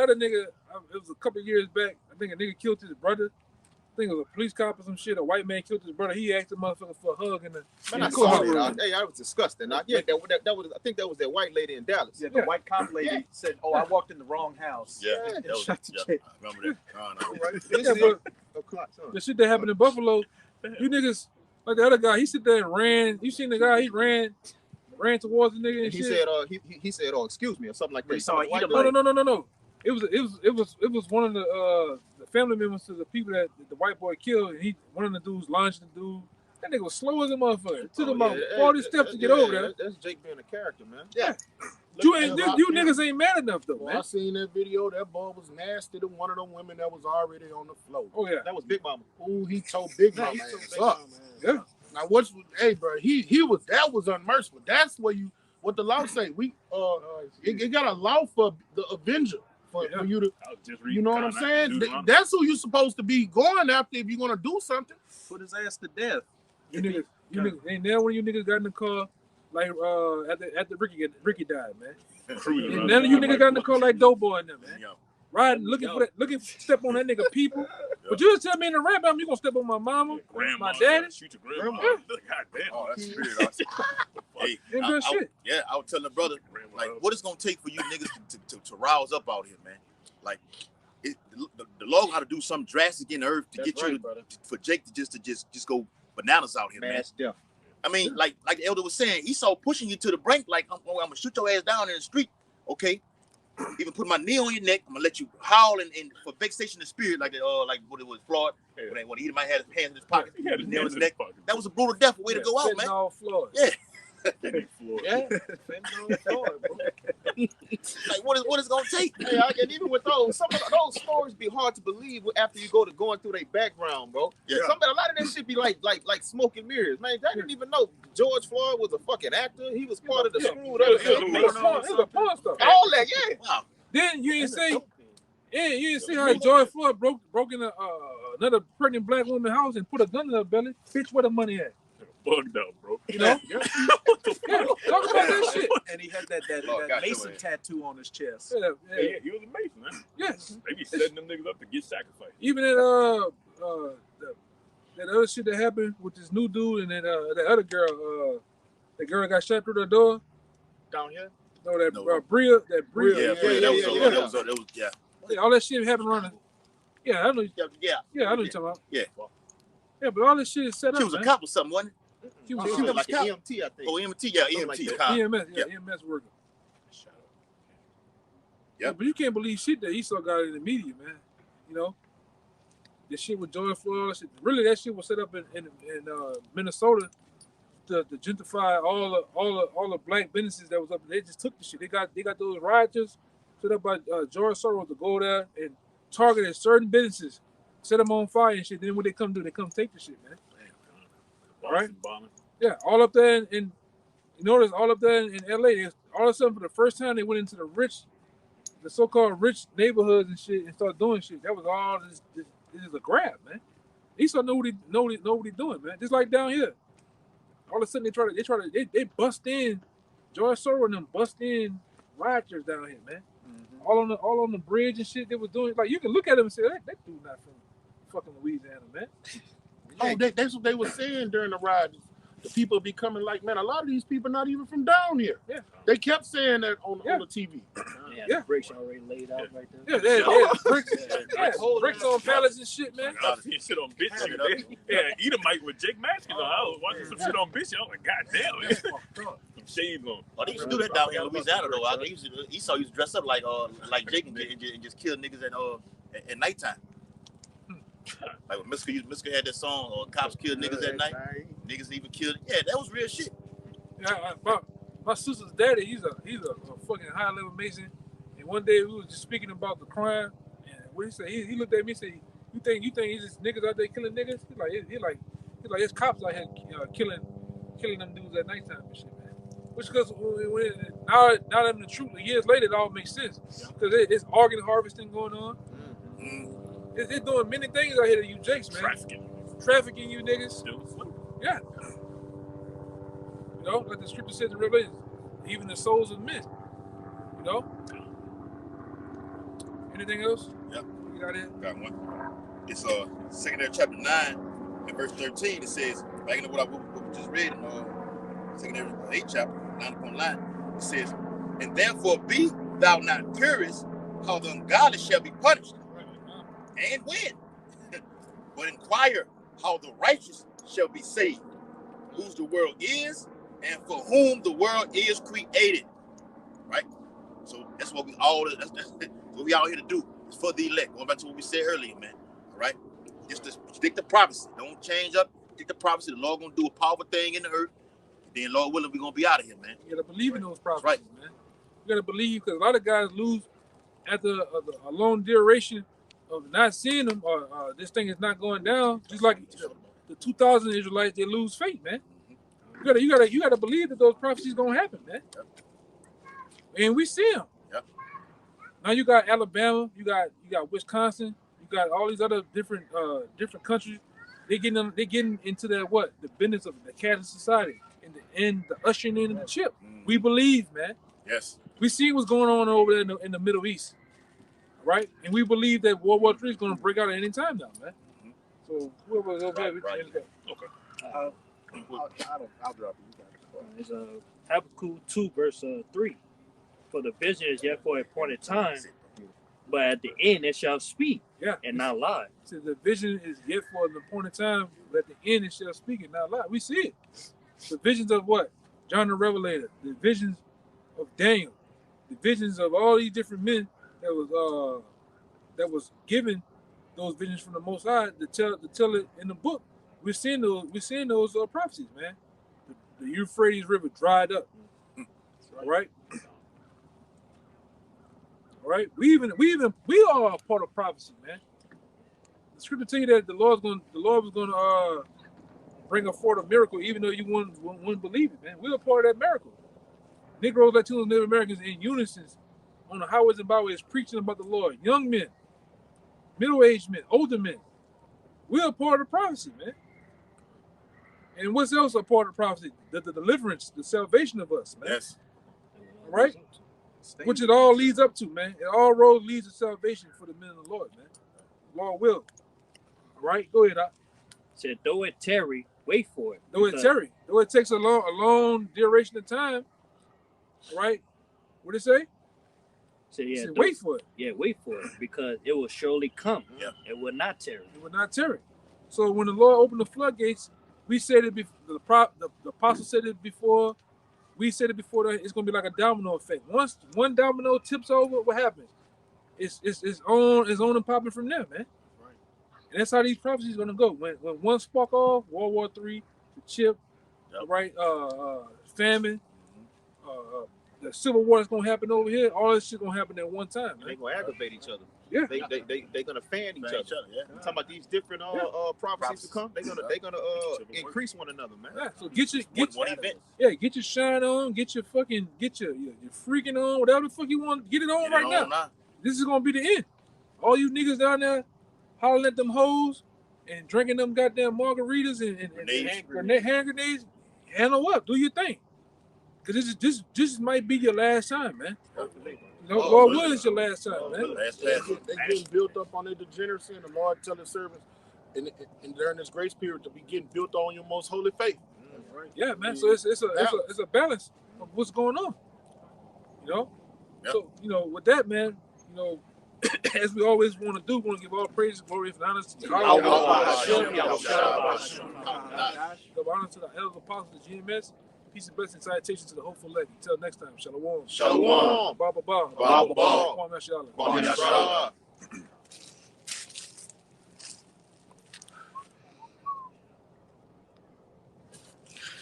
other nigga, it was a couple of years back. I think a nigga killed his brother. I think it was a police cop or some shit. A white man killed his brother. He asked the motherfucker for a hug in the. Man, I cool saw house. that. Hey, I was disgusting. That was. I think that was that white lady in Dallas. Yeah, the white cop lady said, "Oh, I walked in the wrong house." Yeah, And that was, shot the yeah. chick. I remember that. Right. Yeah, but the shit that happened in Buffalo, you niggas like the other guy. He sit there and ran. You seen the guy? He ran towards the nigga and He shit. said, he said, "Oh, excuse me," or something like that. He saw a White Edomite. dude. No. It was one of the family members to the people that the white boy killed, and one of the dudes launched the dude. That nigga was slow as a motherfucker. It took him about 40 steps to get over there. That's Jake being a character, man. Yeah. You niggas ain't mad enough though, Well, man. I seen that video. That boy was nasty to one of them women that was already on the floor. Oh yeah, That was Big Mama. Ooh, he tore Big Nah, Mama he took ass Big up. Mama ass. yeah. Now hey, bro, that was unmerciful. That's what the law say. It got a law for the avenger for you to. I was just You reading know what I'm Con- saying? Deuteronomy. That's who you're supposed to be going after if you're gonna do something. Put his ass to death. You niggas, ain't never when you niggas got in the car like after Ricky died, man. Cruising And around none of you the niggas got in the car like Doughboy and them, man. Yeah. Riding, looking, step on that nigga people. But you just tell me in the rap album you gonna step on my mama, grandma, my daddy. shoot your grandma. Yeah. God damn. Oh, that's spirit. Hey, Ain't good shit. I was telling the brother, like, what it's gonna take for you niggas to rouse up out here, man. Like, the law got to do something drastic in the earth to get you for Jake to just go bananas out here, man. Death. I mean, like the elder was saying, Esau pushing you to the brink, like I'm gonna shoot your ass down in the street, okay? Even put my knee on your neck, I'm gonna let you howl and for vexation of spirit, like what it was, Floyd, when he might have his hands in his pocket, He had his nail in hands his in neck. his pocket. That was a brutal death, way to go out, man. Fentanyl Floyd. Yeah. Yeah. Fentanyl Floyd, bro. Like what is gonna take? Hey, and even with those, some of those stories be hard to believe after you go to going through their background, bro. Yeah. A lot of that shit be like smoke and mirrors, man. I didn't even know George Floyd was a fucking actor. He was part of the screwed up. He was a porn star. All that, yeah. Wow. Then you didn't see how George Floyd broke in another pregnant black woman's house and put a gun in her belly. Bitch, where the money at? Bugged out, bro. You know? What the fuck? Yeah, talk about that shit. And he had that Lord, got Mason your ass. tattoo on his chest. Yeah. Yeah, he was amazing, man. Yes. They be setting them niggas up to get sacrificed. Even that that other shit that happened with this new dude and that other girl, that girl got shot through the door. Down here. No, that No. Bria. Yeah, Yeah, all that shit happened around. Yeah, I know. yeah. Yeah, I know what you're talking about. Yeah. Yeah, but all this shit is set up. She was a man. cop or something, wasn't it? She was She was Like cop. an EMT, I think. Oh, EMT, yeah, Something EMT. like cop. EMS, Yeah. EMS worker. Yep. Yeah, but you can't believe shit that Esau got in the media, man. You know, the shit with George Floyd, all that shit. Really, that shit was set up in Minnesota to gentrify all the black businesses that was up there. They just took the shit. They got those rioters set up by George Soros to go there and target certain businesses, set them on fire and shit. Then what they come do, they come take the shit, man. Right? Yeah, all up there in you notice all up there in LA, all of a sudden for the first time they went into the so-called rich neighborhoods and shit and started doing shit. That was all this is a grab, man. Esau know what he doing, man. Just like down here. All of a sudden they bust in George Soros and them bust in rioters down here, man. Mm-hmm. All on the bridge and shit they was doing. Like you can look at them and say that dude not from fucking Louisiana, man. Oh, that's what they were saying during the ride. The people be coming like, man, a lot of these people not even from down here. Yeah. They kept saying that on the TV. Yeah. The bricks already laid out right there. Yeah, bricks. Yeah, bricks on pallets and shit, man. I was seeing shit on bitch. Yeah, Edomite with Jake Maskins on. I was watching some shit on bitch. I was like, God damn, some shades on. Oh, they used to do that down here in Louisiana though. Esau used to dress up like Jake and just kill niggas at nighttime. Like when Miska had that song, or cops kill niggas at night. Niggas even killed. Yeah, that was real shit. Yeah, my sister's daddy, he's a fucking high level Mason. And one day we was just speaking about the crime, and what he said, he looked at me and said, "You think he's just niggas out there killing niggas?" He like it's cops out here killing them dudes at nighttime and shit, man. Which because now that the truth, years later, it all makes sense because it's organ harvesting going on. Mm-hmm. They're doing many things out here to you jakes, man. Trafficking you niggas. Yeah. You know, like the scripture says in Revelation, even the souls of men. You know? Anything else? Yep. You got it? Got one. It's secondary chapter 9 and verse 13. It says, back in what we just read in secondary 8 chapter, 9 it says, and therefore be thou not curious how the ungodly shall be punished. And when? But inquire how the righteous shall be saved, whose the world is, and for whom the world is created. Right? So that's what we all that's what we out here to do. It's for the elect. Going back to what we said earlier, man. All right? Just to stick to prophecy. Don't change up. Stick to prophecy. The Lord gonna do a powerful thing in the earth. Then Lord willing, we're gonna be out of here, man. You gotta believe in those prophecies, right. man. You gotta believe, because a lot of guys lose after a long duration of not seeing them, or this thing is not going down. Just like the 2000 Israelites, they lose faith, man. You gotta believe that those prophecies gonna happen, man. And we see them. Yep. Now you got Alabama, you got Wisconsin, you got all these other different countries. They getting into that the business of the caste society and the ushering in of the chip. We believe, man. Yes. We see what's going on over there in the Middle East, right? And we believe that World War III is going to break out at any time now, man. So whoever's over there, Right. Okay. I'll drop it. It's Habakkuk 2 verse 3. For the vision is yet for a appointed time, but at the end it shall speak and not lie. So the vision is yet for an appointed time, but at the end it shall speak and not lie. We see it. The visions of what? John the Revelator. The visions of Daniel. The visions of all these different men that was given those visions from the Most High to tell it in the book. We're seeing those prophecies, man. The Euphrates River dried up. All right. All right. We are a part of prophecy, man. The scripture tell you that the Lord was gonna bring forth a miracle, even though you wouldn't believe it, man. We're a part of that miracle. Negroes, Latinos, Native Americans in unison on the highways and byways preaching about the Lord. Young men, middle-aged men, older men. We're a part of the prophecy, man. And what's else a part of the prophecy? The deliverance, the salvation of us, man. Yes. All right? Which it all leads up to, man. It all roads leads to salvation for the men of the Lord, man. The Lord will. All right? Go ahead, Doc. Said, though it tarry, wait for it. Though it takes a long duration of time, all right? What did it say? Said, yeah, wait for it. Yeah, wait for it, because it will surely come. Yeah. It will not tarry. It will not tarry. So when the Lord opened the floodgates, we said it before. The apostle said it before. We said it before. That it's going to be like a domino effect. Once one domino tips over, what happens? It's on and popping from there, man. Right. And that's how these prophecies going to go. When one spark off, World War III, the chip, right? Famine, the civil war is going to happen over here. All this shit going to happen at one time, man. They're gonna aggravate each other. Yeah. They're gonna fan each other. Yeah. I'm talking about these different prophecies to come. They're gonna increase one another, man. Yeah, so get One event. get your shine on, get your freaking on, whatever the fuck you want, get it on right now. This is gonna be the end. All you niggas down there hollering at them hoes and drinking them goddamn margaritas and hand grenades, handle up, do your thing. Cause this might be your last time, man. Lord will is your last time, man. They getting built up on their degeneracy, and the Lord tell His servants, and during this grace period, to be getting built on your most holy faith. Right? Yeah, man. So it's a balance of what's going on. You know. Yep. So with that, man, as we always want to do, we want to give all praise, glory, and honor to the elders, apostles of GMS. Peace and blessings, salutations to the hopeful elect. Until next time, shalom. Shalom. Ba ba ba. Ba ba ba. Kwame Shalom. Kwame Shalom.